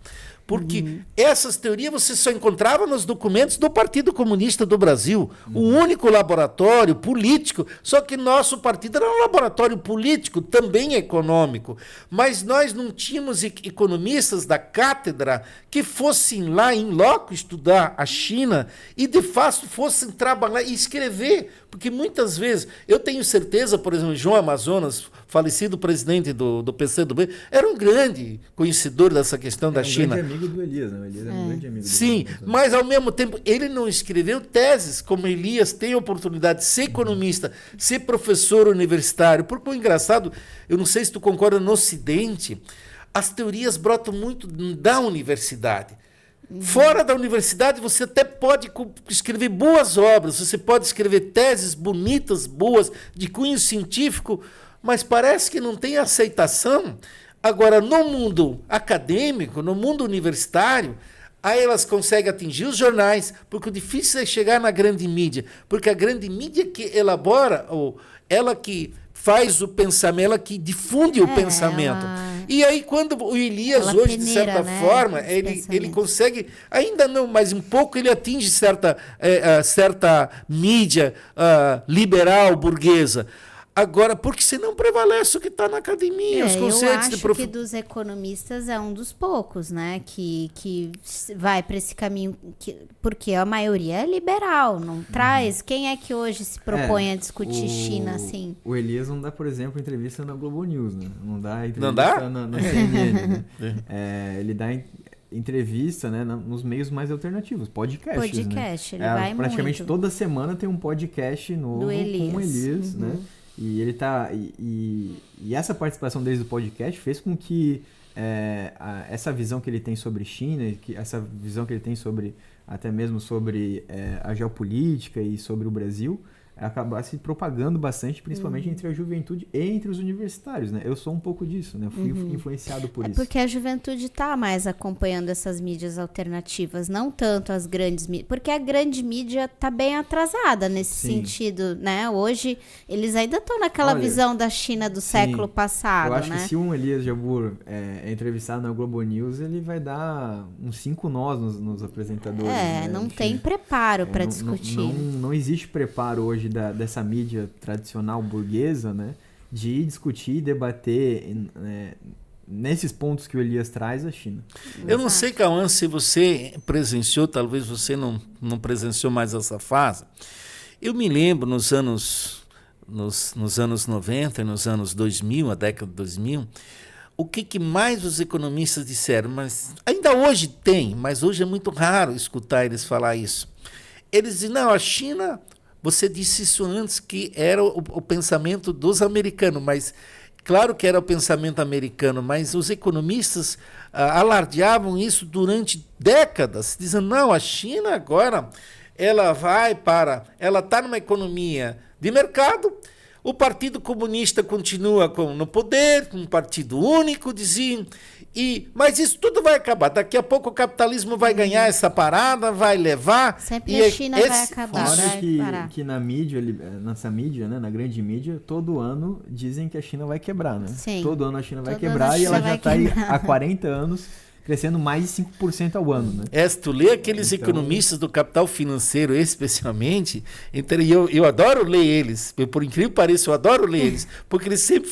porque essas teorias você só encontrava nos documentos do Partido Comunista do Brasil, o único laboratório político, só que nosso partido era um laboratório político, também econômico, mas nós não tínhamos economistas da cátedra que fossem lá em loco estudar a China e de fato fossem trabalhar e escrever, porque muitas vezes, eu tenho certeza, por exemplo, João Amazonas, falecido presidente do PCdoB, era um grande conhecedor dessa questão da China. Grande amigo do Elias, né? O Elias é um grande amigo do Sim, mas ao mesmo tempo ele não escreveu teses, como Elias tem a oportunidade de ser economista, ser professor universitário, porque o engraçado, eu não sei se tu concorda, no Ocidente, as teorias brotam muito da universidade. Fora da universidade, você até pode escrever boas obras, você pode escrever teses bonitas, boas, de cunho científico, mas parece que não tem aceitação. Agora, no mundo acadêmico, no mundo universitário, aí elas conseguem atingir os jornais, porque o difícil é chegar na grande mídia, porque a grande mídia que elabora, ou ela que faz o pensamento, ela que difunde o pensamento. E aí, quando o Elias hoje, de certa forma, ele consegue, ainda não, mas um pouco ele atinge certa mídia liberal, burguesa. Agora, porque senão prevalece o que está na academia, os conceitos eu acho que dos economistas é um dos poucos, né, que vai para esse caminho, porque a maioria é liberal, não traz. Quem é que hoje se propõe a discutir China assim? O Elias não dá, por exemplo, entrevista na Globo News, né? Não dá entrevista na CNN, né? Ele dá entrevista, né, nos meios mais alternativos, podcasts, né? Ele vai praticamente muito. Toda semana tem um podcast novo com o Elias, né? E ele tá e essa participação desde o podcast fez com que essa visão que ele tem sobre China, essa visão que ele tem sobre até mesmo sobre a geopolítica e sobre o Brasil, acabar se propagando bastante, principalmente entre a juventude e entre os universitários, né? Eu sou um pouco disso, né? Eu fui influenciado por isso. Porque a juventude está mais acompanhando essas mídias alternativas, não tanto as grandes mídias, porque a grande mídia está bem atrasada nesse sentido, né? Hoje, eles ainda estão naquela visão da China do século passado, né? Eu acho que se um Elias Jabbour é entrevistado na Globo News, ele vai dar uns 5 nós nos apresentadores. Né? Não tem preparo para discutir. Não existe preparo hoje dessa mídia tradicional burguesa, né, de discutir e debater nesses pontos que o Elias traz a China. Eu não sei, Cauã, se você presenciou, talvez você não presenciou mais essa fase. Eu me lembro nos anos 90 e nos anos 2000, a década de 2000, o que mais os economistas disseram, mas ainda hoje tem, mas hoje é muito raro escutar eles falar isso. Eles dizem, não, a China... Você disse isso antes, que era o pensamento dos americanos, mas claro que era o pensamento americano, mas os economistas alardeavam isso durante décadas, dizendo, não, a China agora ela está numa economia de mercado, o Partido Comunista continua no poder, um partido único, diziam, mas isso tudo vai acabar. Daqui a pouco o capitalismo vai ganhar essa parada, vai levar. Sempre a China vai acabar. Fora que na mídia, nessa mídia, né, na grande mídia, todo ano dizem que a China vai quebrar, né? Sim. Todo ano a China vai quebrar e ela já está aí há 40 anos crescendo mais de 5% ao ano, né? Se tu lê aqueles economistas do capital financeiro, especialmente, eu adoro ler eles, por incrível que pareça, eu adoro ler eles, porque eles sempre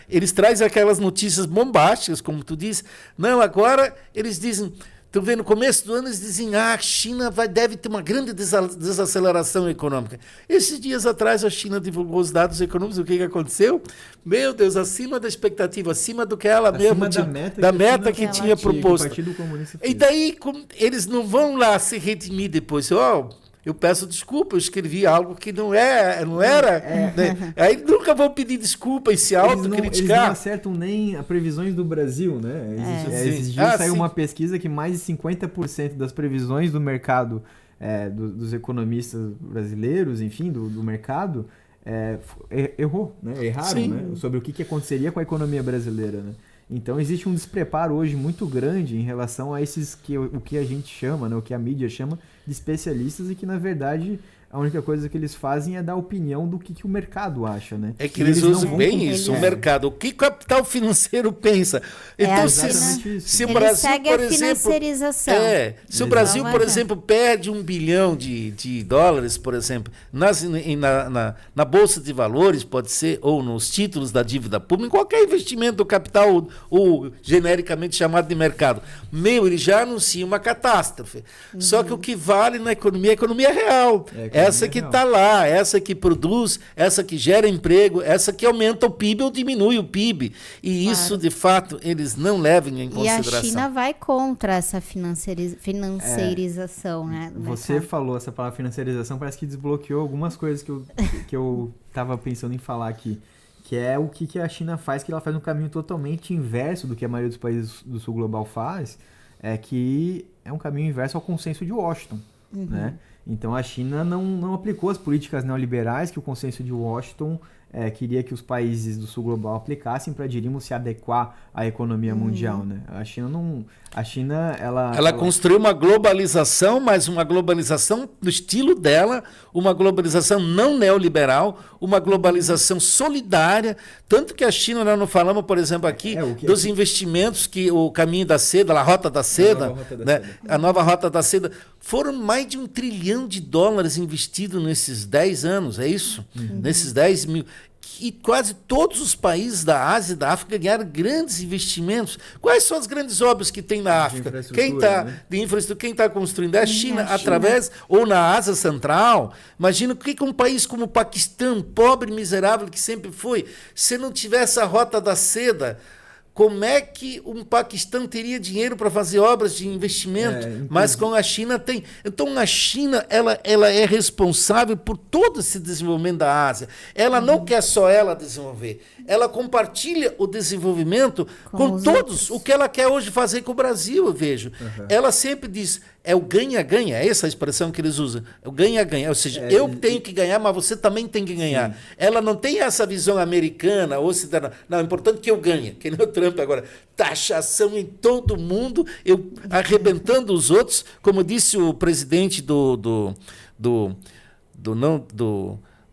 eles trazem aquelas notícias bombásticas, como tu diz. Não, agora eles dizem, tu vê, no começo do ano eles dizem, a China deve ter uma grande desaceleração econômica. Esses dias atrás a China divulgou os dados econômicos, o que aconteceu? Meu Deus, acima da expectativa, acima do que ela mesma da meta que tinha proposto. E daí eles não vão lá se redimir depois, eu peço desculpa, eu escrevi algo que não era. Né? Aí nunca vão pedir desculpa e se autocriticar. Eles não acertam nem as previsões do Brasil, né? Esses dias saiu uma pesquisa que mais de 50% das previsões do mercado, dos economistas brasileiros, enfim, do mercado, errou, né? Erraram, né? Sobre o que aconteceria com a economia brasileira, né? Então existe um despreparo hoje muito grande em relação a o que a gente chama, né, o que a mídia chama de especialistas e que, na verdade, a única coisa que eles fazem é dar opinião do que o mercado acha, né? É que eles usam bem isso, o mercado. O que o capital financeiro pensa? Então, se o Brasil, segue por a financiarização. Se o Brasil, por exemplo, perde $1 bilhão de dólares, por exemplo, na Bolsa de Valores, pode ser, ou nos títulos da dívida pública, em qualquer investimento do capital, ou genericamente chamado de mercado, ele já anuncia uma catástrofe. Só que o que vale na economia é a economia real. Essa que está lá, essa que produz, essa que gera emprego, essa que aumenta o PIB ou diminui o PIB. E isso, de fato, eles não levam em consideração. E a China vai contra essa financiarização, né? Você falou essa palavra financiarização, parece que desbloqueou algumas coisas que eu estava pensando em falar aqui. Que é o que a China faz, que ela faz um caminho totalmente inverso do que a maioria dos países do sul global faz, que é um caminho inverso ao consenso de Washington, né? Então a China não aplicou as políticas neoliberais que o consenso de Washington queria que os países do sul global aplicassem para, diríamos, se adequar à economia mundial, né? A China ela construiu uma globalização, mas uma globalização do estilo dela, uma globalização não neoliberal, uma globalização solidária, tanto que a China, nós não falamos, por exemplo, aqui dos investimentos que o caminho da seda, a rota da seda, a nova rota da seda, foram mais de $1 trilhão investidos nesses 10 anos, é isso? Nesses 10 mil. E quase todos os países da Ásia e da África ganharam grandes investimentos. Quais são as grandes obras que tem na África? De infraestrutura, quem está construindo? É a China, através, ou na Ásia Central. Imagina o que um país como o Paquistão, pobre e miserável que sempre foi, se não tivesse a rota da seda, como é que um Paquistão teria dinheiro para fazer obras de investimento? Mas com a China tem. Então a China ela é responsável por todo esse desenvolvimento da Ásia. Ela não quer só ela desenvolver. Ela compartilha o desenvolvimento com todos. O que ela quer hoje fazer com o Brasil, eu vejo. Ela sempre diz, É o ganha-ganha, é essa a expressão que eles usam. É o ganha-ganha. Ou seja, eu tenho que ganhar, mas você também tem que ganhar. Sim. Ela não tem essa visão americana ou ocidental. Não, é importante que eu ganhe. Que nem o Trump agora. Taxação em todo mundo, eu arrebentando os outros, como disse o presidente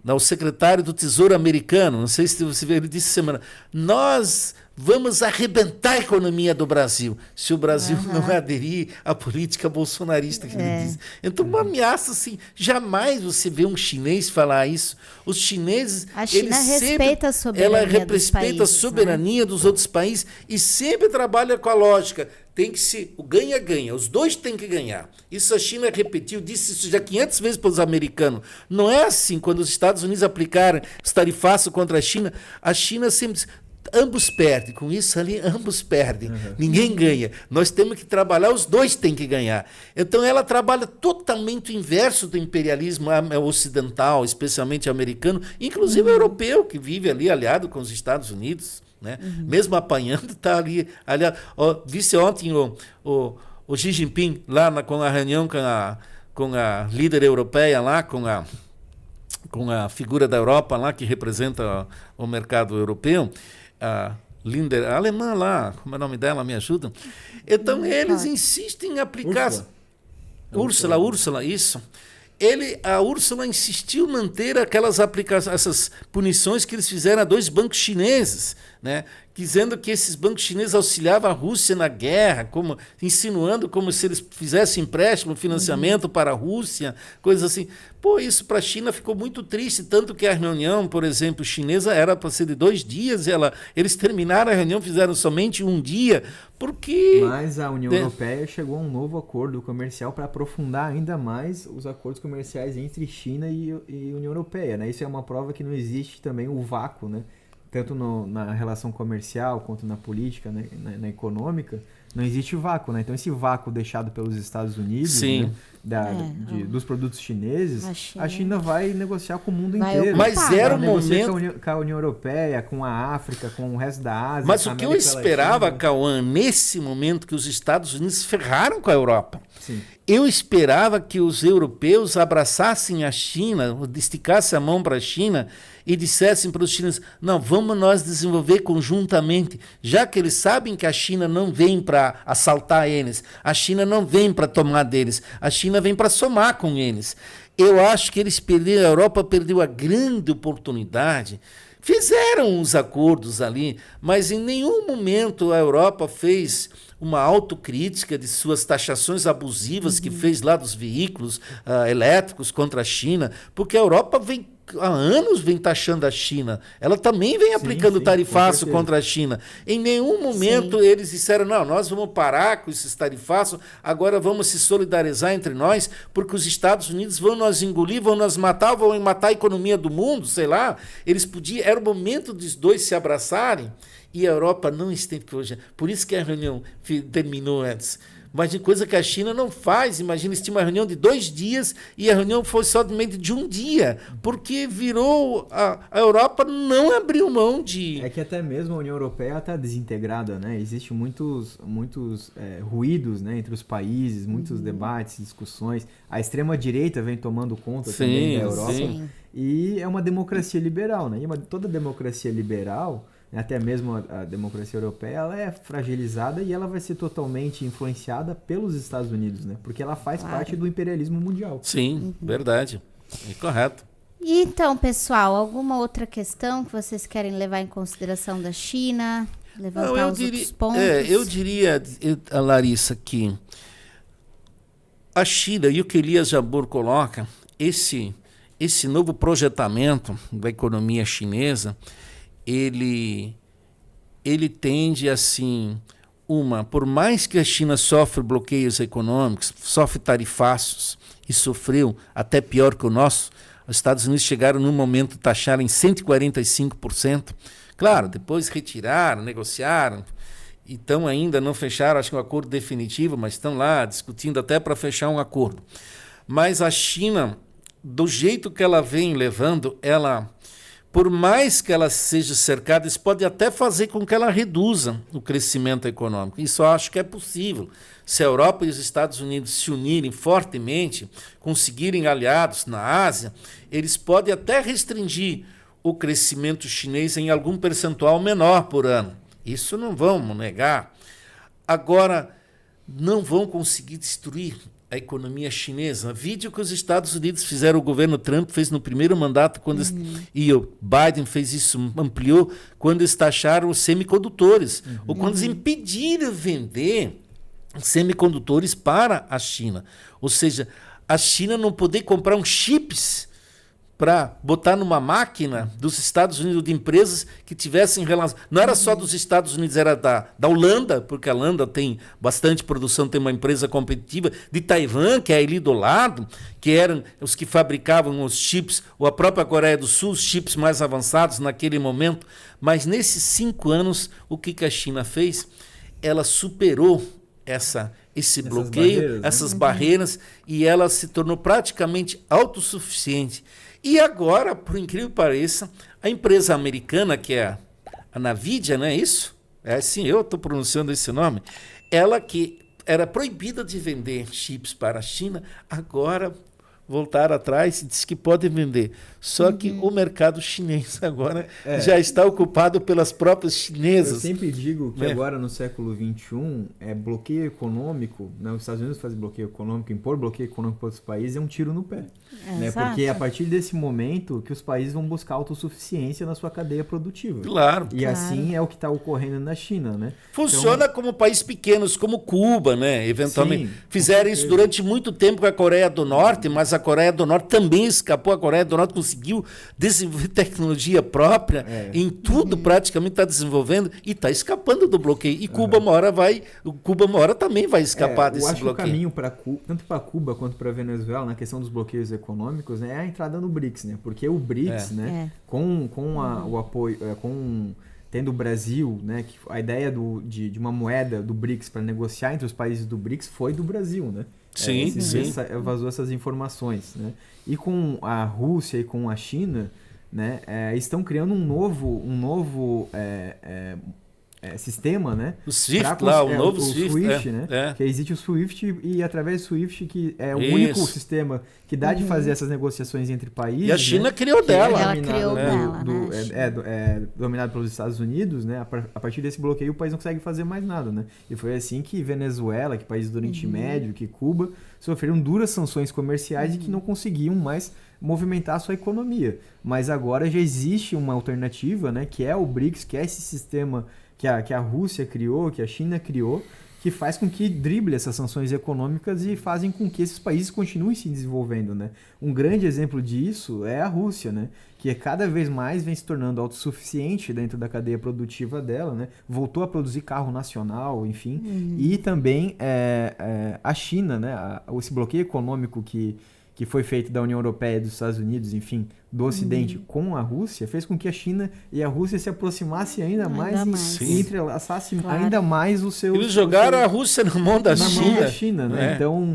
o secretário do Tesouro americano, não sei se você viu, ele disse semana, nós vamos arrebentar a economia do Brasil, se o Brasil não aderir à política bolsonarista que ele diz. Então, uma ameaça assim, jamais você vê um chinês falar isso. Os chineses, a China respeita a soberania respeita a soberania dos outros países e sempre trabalha com a lógica. Tem que ser o ganha-ganha, os dois têm que ganhar. Isso a China repetiu, disse isso já 500 vezes para os americanos. Não é assim, quando os Estados Unidos aplicaram os tarifaços contra a China sempre disse, ambos perdem, com isso ali ambos perdem, ninguém ganha. Nós temos que trabalhar, os dois têm que ganhar. Então ela trabalha totalmente o inverso do imperialismo ocidental, especialmente americano, inclusive europeu, que vive ali aliado com os Estados Unidos. Né? Mesmo apanhando, está ali. Aliás, disse ontem o Xi Jinping, lá com a reunião com a líder europeia, lá com a figura da Europa, lá que representa o mercado europeu, a líder alemã lá, como é o nome dela, me ajudam? Então, eles insistem em aplicar. Úrsula, isso. A Úrsula insistiu em manter aquelas essas punições que eles fizeram a 2 bancos chineses, né? Dizendo que esses bancos chineses auxiliavam a Rússia na guerra, insinuando como se eles fizessem empréstimo, financiamento para a Rússia, coisas assim. Pô, isso para a China ficou muito triste, tanto que a reunião, por exemplo, chinesa era para ser de 2 dias, e eles terminaram a reunião, fizeram somente 1 dia, porque... Mas a União Europeia chegou a um novo acordo comercial para aprofundar ainda mais os acordos comerciais entre China e União Europeia, né? Isso é uma prova que não existe também o vácuo, né? Tanto na relação comercial quanto na política, né? na econômica, não existe vácuo, né? Então esse vácuo deixado pelos Estados Unidos, né? Dos produtos chineses, a China vai negociar com o mundo inteiro. Mas era um momento... com a União Europeia, com a África, com o resto da Ásia. Mas o que eu esperava, Cauã, nesse momento que os Estados Unidos ferraram com a Europa, Sim. Eu esperava que os europeus abraçassem a China, esticassem a mão para a China e dissessem para os chineses, não, vamos nós desenvolver conjuntamente, já que eles sabem que a China não vem para assaltar eles, a China não vem para tomar deles, a China vem para somar com eles. Eu acho que eles perderam, a Europa perdeu a grande oportunidade. Fizeram uns acordos ali, mas em nenhum momento a Europa fez uma autocrítica de suas taxações abusivas que fez lá dos veículos elétricos contra a China, porque a Europa há anos vem taxando a China. Ela também vem aplicando tarifaço contra a China. Em nenhum momento eles disseram, não, nós vamos parar com esses tarifaços, agora vamos se solidarizar entre nós, porque os Estados Unidos vão nos engolir, vão nos matar, vão matar a economia do mundo, sei lá. Eles podiam, era o momento dos dois se abraçarem, e a Europa não esteve hoje. Por isso que a reunião terminou antes. Mas de coisa que a China não faz. Imagina, se tinha uma reunião de 2 dias e a reunião foi somente de 1 dia, porque virou... A Europa não abriu mão de... É que até mesmo a União Europeia está desintegrada, né? Existem muitos ruídos, né, entre os países, muitos debates, discussões. A extrema-direita vem tomando conta também da Europa. Sim. E é uma democracia liberal, né? E toda democracia liberal... Até mesmo a democracia europeia, ela é fragilizada e ela vai ser totalmente influenciada pelos Estados Unidos, né? Porque ela faz parte do imperialismo mundial. Sim, verdade. É correto. E então, pessoal, alguma outra questão que vocês querem levar em consideração da China? Levantar outros pontos? Eu diria, Larissa, que a China, e o que Elias Jabbour coloca, esse novo projetamento da economia chinesa, ele tende assim, por mais que a China sofre bloqueios econômicos, sofre tarifaços e sofreu até pior que o nosso, os Estados Unidos chegaram num momento de taxar em 145%. Claro, depois retiraram, negociaram, então ainda não fecharam, acho que um acordo definitivo, mas estão lá discutindo até para fechar um acordo. Mas a China, do jeito que ela vem levando, ela... por mais que ela seja cercada, isso pode até fazer com que ela reduza o crescimento econômico. Isso eu acho que é possível. Se a Europa e os Estados Unidos se unirem fortemente, conseguirem aliados na Ásia, eles podem até restringir o crescimento chinês em algum percentual menor por ano. Isso não vamos negar. Agora, não vão conseguir destruir a economia chinesa. Vide o que os Estados Unidos fizeram, o governo Trump fez no primeiro mandato, e o Biden fez isso, ampliou, quando eles taxaram os semicondutores, ou quando eles impediram vender semicondutores para a China. Ou seja, a China não poder comprar um chips para botar numa máquina dos Estados Unidos, de empresas que tivessem relação. Não era só dos Estados Unidos, era da Holanda, porque a Holanda tem bastante produção, tem uma empresa competitiva, de Taiwan, que é ali do lado, que eram os que fabricavam os chips, ou a própria Coreia do Sul, os chips mais avançados naquele momento. Mas nesses 5 anos, o que a China fez? Ela superou esse bloqueio, essas barreiras, e ela se tornou praticamente autossuficiente. E agora, por incrível que pareça, a empresa americana, que é a Nvidia, não é isso? É sim, eu estou pronunciando esse nome. Ela que era proibida de vender chips para a China, agora voltaram atrás e disse que pode vender. Só que o mercado chinês agora já está ocupado pelas próprias chinesas. Eu sempre digo que agora, no século XXI, bloqueio econômico, né? Os Estados Unidos fazem bloqueio econômico, impor bloqueio econômico para outros países é um tiro no pé. Né? Porque é a partir desse momento que os países vão buscar autossuficiência na sua cadeia produtiva. Claro. E assim é o que está ocorrendo na China, né? Funciona então, como países pequenos, como Cuba, né? Eventualmente. Sim, fizeram isso durante muito tempo com a Coreia do Norte, mas a Coreia do Norte também escapou. A Coreia do Norte conseguiu desenvolver tecnologia própria, em tudo praticamente está desenvolvendo e está escapando do bloqueio. E Cuba uma hora também vai escapar desse bloqueio. Eu acho que o caminho tanto para Cuba quanto para a Venezuela, na questão dos bloqueios econômicos, né, é a entrada no BRICS, né? Porque o BRICS, né, com o apoio, tendo o Brasil, né, que a ideia de uma moeda do BRICS para negociar entre os países do BRICS foi do Brasil, né? Sim. Vazou essas informações, né? E com a Rússia e com a China, né, estão criando um novo sistema, né? O SWIFT lá, o novo SWIFT, né? Que existe o SWIFT e através do SWIFT que é o único sistema que dá de fazer essas negociações entre países. E a China criou dela. Ela criou dela, dominado pelos Estados Unidos, né? A partir desse bloqueio o país não consegue fazer mais nada, né? E foi assim que Venezuela, que países do Oriente Médio, que Cuba sofreram duras sanções comerciais e que não conseguiam mais movimentar a sua economia. Mas agora já existe uma alternativa, né? Que é o BRICS, que é esse sistema que a Rússia criou, que a China criou, que faz com que drible essas sanções econômicas e fazem com que esses países continuem se desenvolvendo, né? Um grande exemplo disso é a Rússia, né? Que cada vez mais vem se tornando autossuficiente dentro da cadeia produtiva dela, né? Voltou a produzir carro nacional, enfim. E também a China, né? Esse bloqueio econômico que foi feito da União Europeia e dos Estados Unidos, enfim, do Ocidente com a Rússia, fez com que a China e a Rússia se aproximassem ainda mais. E entrelaçassem ainda mais o seu... Eles jogaram a Rússia na mão da China, né? Então,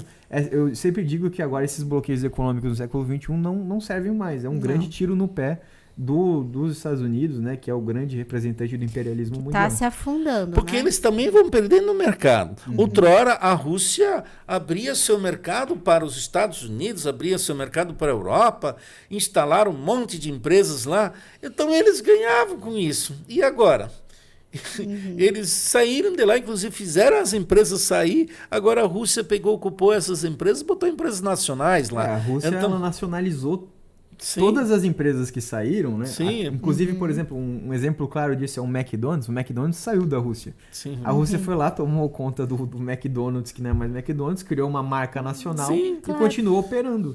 eu sempre digo que agora esses bloqueios econômicos do século XXI não servem mais. É um grande tiro no pé dos Estados Unidos, né, que é o grande representante do imperialismo mundial. Está se afundando, porque eles também vão perdendo o mercado. Outrora, a Rússia abria seu mercado para os Estados Unidos, abria seu mercado para a Europa, instalaram um monte de empresas lá. Então, eles ganhavam com isso. E agora? Eles saíram de lá, inclusive fizeram as empresas sair. Agora a Rússia ocupou essas empresas, botou empresas nacionais lá. A Rússia ela nacionalizou todas as empresas que saíram, né? Inclusive, por exemplo, um exemplo claro disso é o McDonald's. O McDonald's saiu da Rússia. A Rússia foi lá, tomou conta do McDonald's, que não é mais McDonald's, criou uma marca nacional e continuou operando.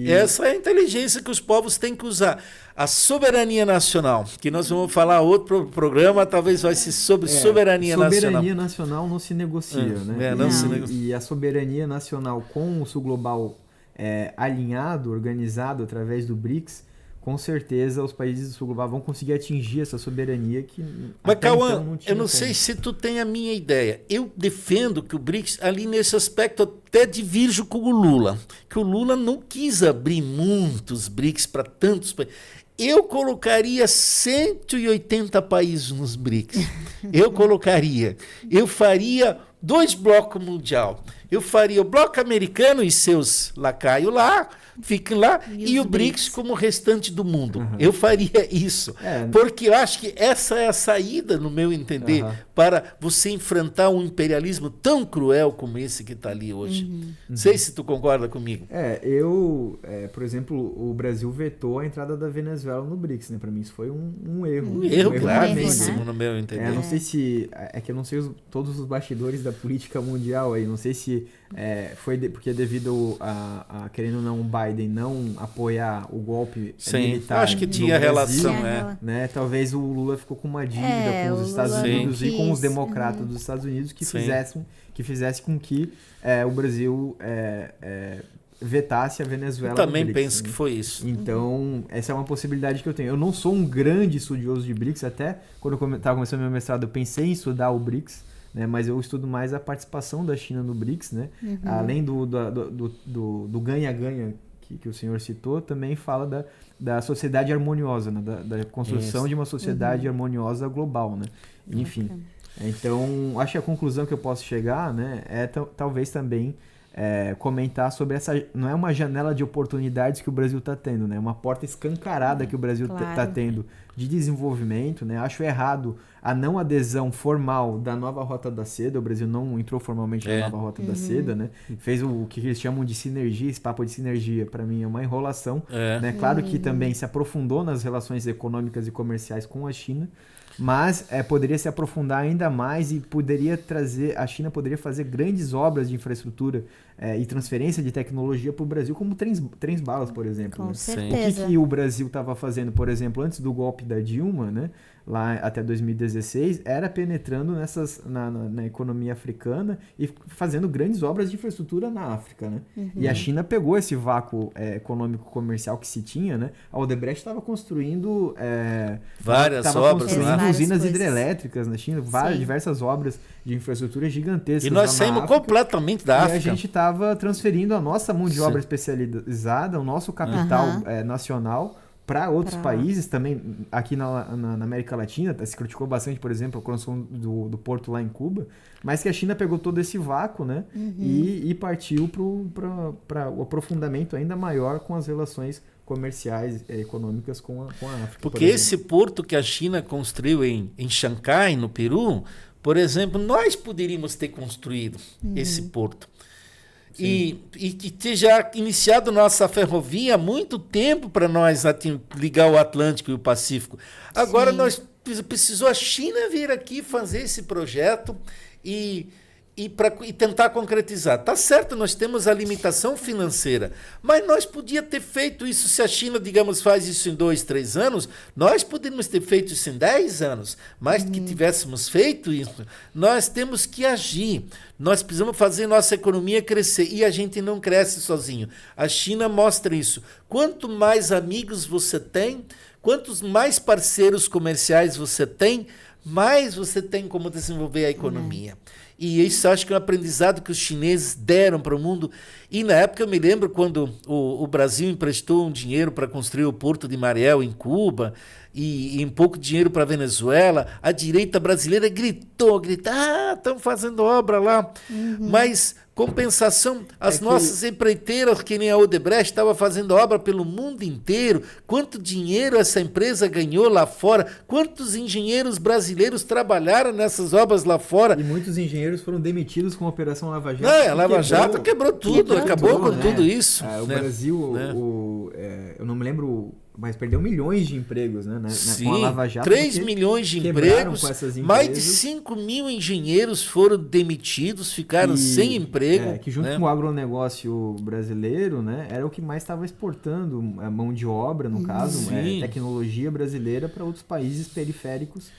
Essa é a inteligência que os povos têm que usar. A soberania nacional, que nós vamos falar outro programa, talvez vai ser sobre soberania nacional. Soberania nacional não se negocia, né? E a soberania nacional com o Sul Global alinhado, organizado através do BRICS, com certeza os países do sul global vão conseguir atingir essa soberania que Mas, até Cauã, então não tinha eu não como. sei se tu tem a minha ideia. Eu defendo que o BRICS, ali nesse aspecto, até divirjo com o Lula, que o Lula não quis abrir muitos BRICS para tantos países. Eu colocaria 180 países nos BRICS. Eu colocaria. Eu faria 2 blocos mundial. Eu faria o bloco americano e seus lacaios lá, fiquem lá, e o BRICS como o restante do mundo. Eu faria isso. Porque eu acho que essa é a saída, no meu entender, para você enfrentar um imperialismo tão cruel como esse que está ali hoje. Não sei se tu concorda comigo. Por exemplo, o Brasil vetou a entrada da Venezuela no BRICS, né? Para mim isso foi um erro. Um erro gravíssimo, né? No meu entender. Não sei se... É que eu não sei todos os bastidores da política mundial aí. Não sei se porque devido a querendo ou não, o Biden não apoiar o golpe militar. Acho que tinha relação, né? Talvez o Lula ficou com uma dívida com os Estados Unidos e com os democratas dos Estados Unidos que fizesse com que o Brasil vetasse a Venezuela. Eu também penso que foi isso. Então, essa é uma possibilidade que eu tenho. Eu não sou um grande estudioso de BRICS, até quando eu estava começando meu mestrado eu pensei em estudar o BRICS, né, mas eu estudo mais a participação da China no BRICS, né? Além do ganha-ganha que o senhor citou, também fala da sociedade harmoniosa, né? da construção de uma sociedade harmoniosa global, né? Enfim, então acho que a conclusão que eu posso chegar, né, é talvez também comentar sobre essa... Não é uma janela de oportunidades que o Brasil está tendo, né? É uma porta escancarada que o Brasil está tendo de desenvolvimento, né? Acho errado a não adesão formal da nova Rota da Seda. O Brasil não entrou formalmente na nova Rota da Seda, né? Fez o que eles chamam de sinergia, esse papo de sinergia, para mim é uma enrolação. Né? Claro que também se aprofundou nas relações econômicas e comerciais com a China, mas poderia se aprofundar ainda mais e a China poderia fazer grandes obras de infraestrutura e transferência de tecnologia para o Brasil, como trens balas, por exemplo. Com né? certeza. O que o Brasil estava fazendo, por exemplo, antes do golpe da Dilma, né? Lá até 2016, era penetrando na economia africana e fazendo grandes obras de infraestrutura na África, né? E a China pegou esse vácuo econômico-comercial que se tinha, né? A Odebrecht estava construindo várias obras, usinas hidrelétricas na China, diversas obras de infraestrutura gigantescas. E nós saímos completamente da África. E a gente estava transferindo a nossa mão de obra especializada, o nosso capital nacional, para outros países também. Aqui na América Latina se criticou bastante, por exemplo, a construção do porto lá em Cuba, mas que a China pegou todo esse vácuo, né, e partiu para o aprofundamento ainda maior com as relações comerciais e econômicas com a África. Porque esse porto que a China construiu em Xangai, no Peru, por exemplo, nós poderíamos ter construído esse porto. E ter já iniciado nossa ferrovia há muito tempo para nós ligar o Atlântico e o Pacífico. Agora nós precisou a China vir aqui fazer esse projeto e tentar concretizar. Tá certo, nós temos a limitação financeira, mas nós podíamos ter feito isso se a China, digamos, faz isso em 2, 3 anos, nós poderíamos ter feito isso em 10 anos, mas que tivéssemos feito isso, nós temos que agir. Nós precisamos fazer nossa economia crescer e a gente não cresce sozinho. A China mostra isso. Quanto mais amigos você tem, quantos mais parceiros comerciais você tem, mais você tem como desenvolver a economia. E isso acho que é um aprendizado que os chineses deram para o mundo. E na época eu me lembro quando o Brasil emprestou um dinheiro para construir o Porto de Mariel em Cuba e um pouco de dinheiro para a Venezuela, a direita brasileira gritou, estão fazendo obra lá. Mas, compensação, as nossas empreiteiras, que nem a Odebrecht, estava fazendo obra pelo mundo inteiro. Quanto dinheiro essa empresa ganhou lá fora? Quantos engenheiros brasileiros trabalharam nessas obras lá fora? E muitos engenheiros foram demitidos com a Operação Lava Jato. A Lava Jato quebrou tudo, acabou com tudo isso. O Brasil, eu não me lembro, mas perdeu milhões de empregos, né? Com a Lava Jato. 3 milhões de empregos, mais de 5 mil engenheiros foram demitidos, ficaram sem emprego. Que junto com o agronegócio brasileiro, né, era o que mais estava exportando a mão de obra, no caso, tecnologia brasileira para outros países periféricos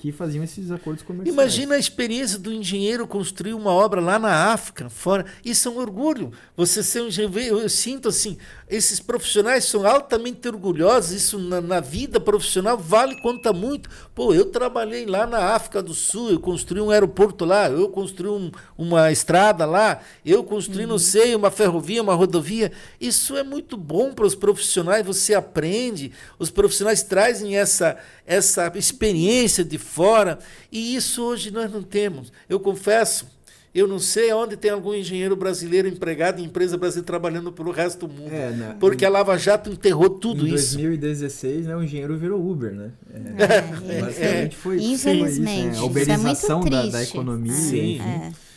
que faziam esses acordos comerciais. Imagina a experiência do engenheiro construir uma obra lá na África, fora. Isso é um orgulho. Você ser um engenheiro, eu sinto assim, esses profissionais são altamente orgulhosos, isso na vida profissional vale, conta muito. Pô, eu trabalhei lá na África do Sul, eu construí um aeroporto lá, eu construí uma estrada lá, eu construí, não sei, uma ferrovia, uma rodovia. Isso é muito bom para os profissionais, você aprende, os profissionais trazem essa experiência de fora, e isso hoje nós não temos. Eu confesso, eu não sei onde tem algum engenheiro brasileiro empregado em empresa brasileira trabalhando pelo resto do mundo. Porque a Lava Jato enterrou tudo isso. Em 2016, né, o engenheiro virou Uber, né? Basicamente foi infelizmente, isso, né? A uberização isso é muito da economia. Sim.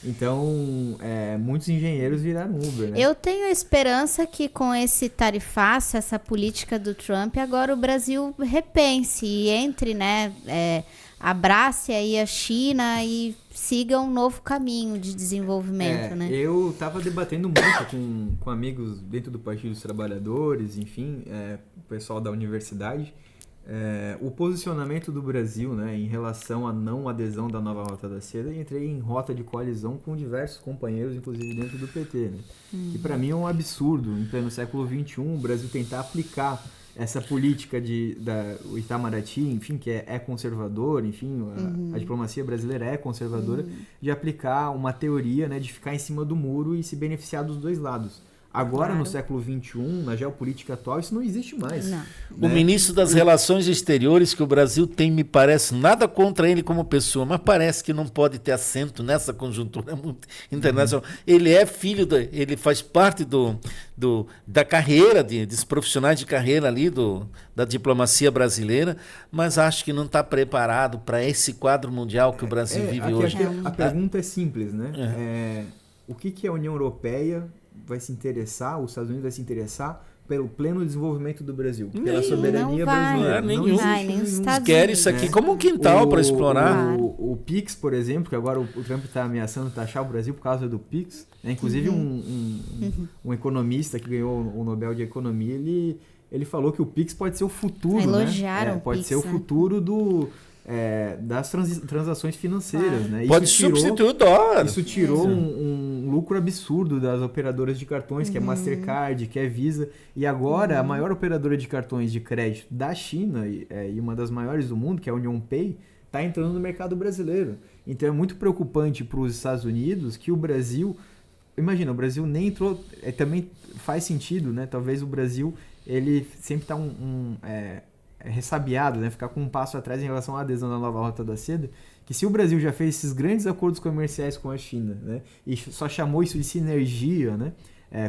Então, muitos engenheiros viraram Uber, né? Eu tenho a esperança que com esse tarifaço, essa política do Trump, agora o Brasil repense e entre, né, abrace aí a China e siga um novo caminho de desenvolvimento, né? Eu estava debatendo muito com amigos dentro do Partido dos Trabalhadores, enfim, o pessoal da universidade, o posicionamento do Brasil, né, em relação à não adesão da nova Rota da Seda, e entrei em rota de coalizão com diversos companheiros, inclusive dentro do PT, né? Que para mim é um absurdo, em pleno século XXI, o Brasil tentar aplicar essa política o Itamaraty, enfim, que é conservador, enfim, a diplomacia brasileira é conservadora, de aplicar uma teoria, né, de ficar em cima do muro e se beneficiar dos dois lados. Agora, no século XXI, na geopolítica atual, isso não existe mais. Não. Né? O ministro das Relações Exteriores que o Brasil tem, me parece, nada contra ele como pessoa, mas parece que não pode ter assento nessa conjuntura internacional. Ele é filho, ele faz parte da carreira, dos profissionais de carreira ali, da diplomacia brasileira, mas acho que não está preparado para esse quadro mundial que o Brasil vive hoje. A pergunta é simples, né? O que a União Europeia vai se interessar, os Estados Unidos vai se interessar pelo pleno desenvolvimento do Brasil, pela soberania brasileira. Eles querem isso aqui como um quintal para explorar. O PIX, por exemplo, que agora o Trump está ameaçando taxar o Brasil por causa do PIX, né? Inclusive um economista que ganhou o Nobel de Economia, ele falou que o PIX pode ser o futuro, elogiaram o pode PIX, ser o futuro das transações financeiras, né? Pode substituir o dólar. Isso tirou um lucro absurdo das operadoras de cartões, que é Mastercard, que é Visa, e agora a maior operadora de cartões de crédito da China, e uma das maiores do mundo, que é a UnionPay, está entrando no mercado brasileiro. Então é muito preocupante para os Estados Unidos que o Brasil... Imagina, o Brasil nem entrou... também faz sentido, né? Talvez o Brasil ele sempre está ressabiado, né? Ficar com um passo atrás em relação à adesão da nova Rota da Seda, que se o Brasil já fez esses grandes acordos comerciais com a China, né? E só chamou isso de sinergia, né?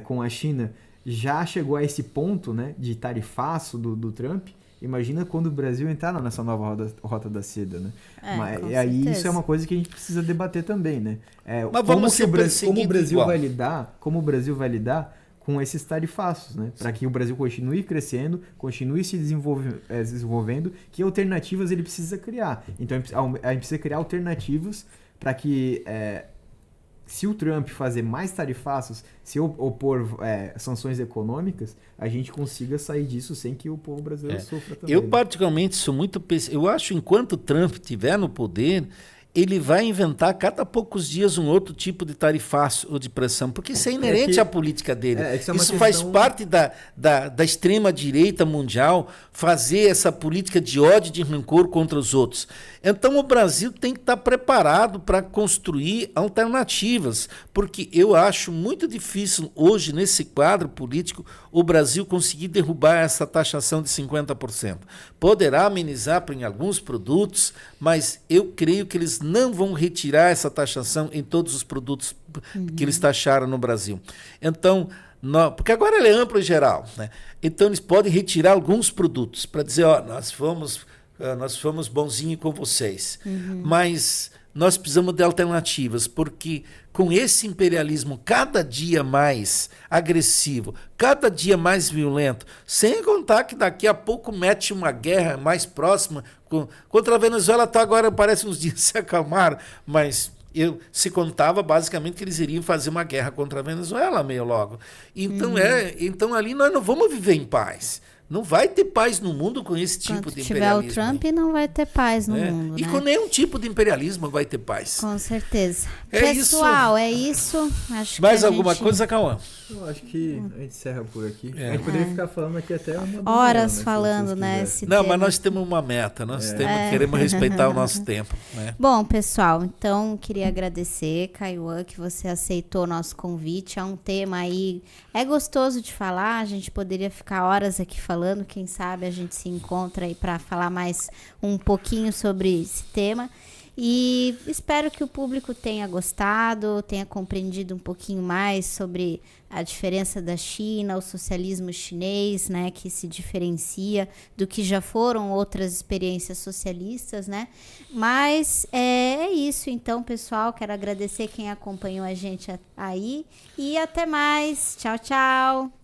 Com a China, já chegou a esse ponto, né? De tarifaço do Trump. Imagina quando o Brasil entrar nessa nova Rota da Seda, né? Mas aí isso é uma coisa que a gente precisa debater também, né? Mas como o Brasil vai lidar com esses tarifaços, né? Para que o Brasil continue crescendo, continue se desenvolvendo, que alternativas ele precisa criar. Então a gente precisa criar alternativas para que, se o Trump fazer mais tarifaços, se opor sanções econômicas, a gente consiga sair disso sem que o povo brasileiro sofra também. Eu particularmente sou muito... Eu acho que enquanto o Trump estiver no poder, ele vai inventar a cada poucos dias um outro tipo de tarifaço ou de pressão, porque isso é inerente à política dele. Isso faz parte da extrema-direita mundial, fazer essa política de ódio e de rancor contra os outros. Então o Brasil tem que estar preparado para construir alternativas, porque eu acho muito difícil hoje, nesse quadro político, o Brasil conseguir derrubar essa taxação de 50%. Poderá amenizar em alguns produtos, mas eu creio que eles não vão retirar essa taxação em todos os produtos que eles taxaram no Brasil. Então, porque agora ele é amplo e geral, né? Então eles podem retirar alguns produtos para dizer, nós fomos bonzinhos com vocês, mas nós precisamos de alternativas, porque com esse imperialismo cada dia mais agressivo, cada dia mais violento, sem contar que daqui a pouco mete uma guerra mais próxima contra a Venezuela, agora parece uns dias se acalmaram, mas se contava basicamente que eles iriam fazer uma guerra contra a Venezuela meio logo. Então, então ali nós não vamos viver em paz. Não vai ter paz no mundo com esse tipo Enquanto de tiver imperialismo. o Trump, não vai ter paz no mundo, E né? com nenhum tipo de imperialismo vai ter paz. Com certeza. É Pessoal, é isso. Acho Mais que alguma coisa, Cauã? Eu acho que a gente encerra por aqui. A gente poderia ficar falando aqui até uma da horas manhã, né, falando, né? esse Não, tema. mas nós temos uma meta. Nós queremos respeitar o nosso tempo. Né? Bom, pessoal, então queria agradecer, Cauã, que você aceitou o nosso convite. É um tema aí, é gostoso de falar, a gente poderia ficar horas aqui falando, quem sabe a gente se encontra aí para falar mais um pouquinho sobre esse tema. E espero que o público tenha gostado, tenha compreendido um pouquinho mais sobre a diferença da China, o socialismo chinês, né, que se diferencia do que já foram outras experiências socialistas, né? Mas é isso, então, pessoal, quero agradecer quem acompanhou a gente aí e até mais. Tchau, tchau.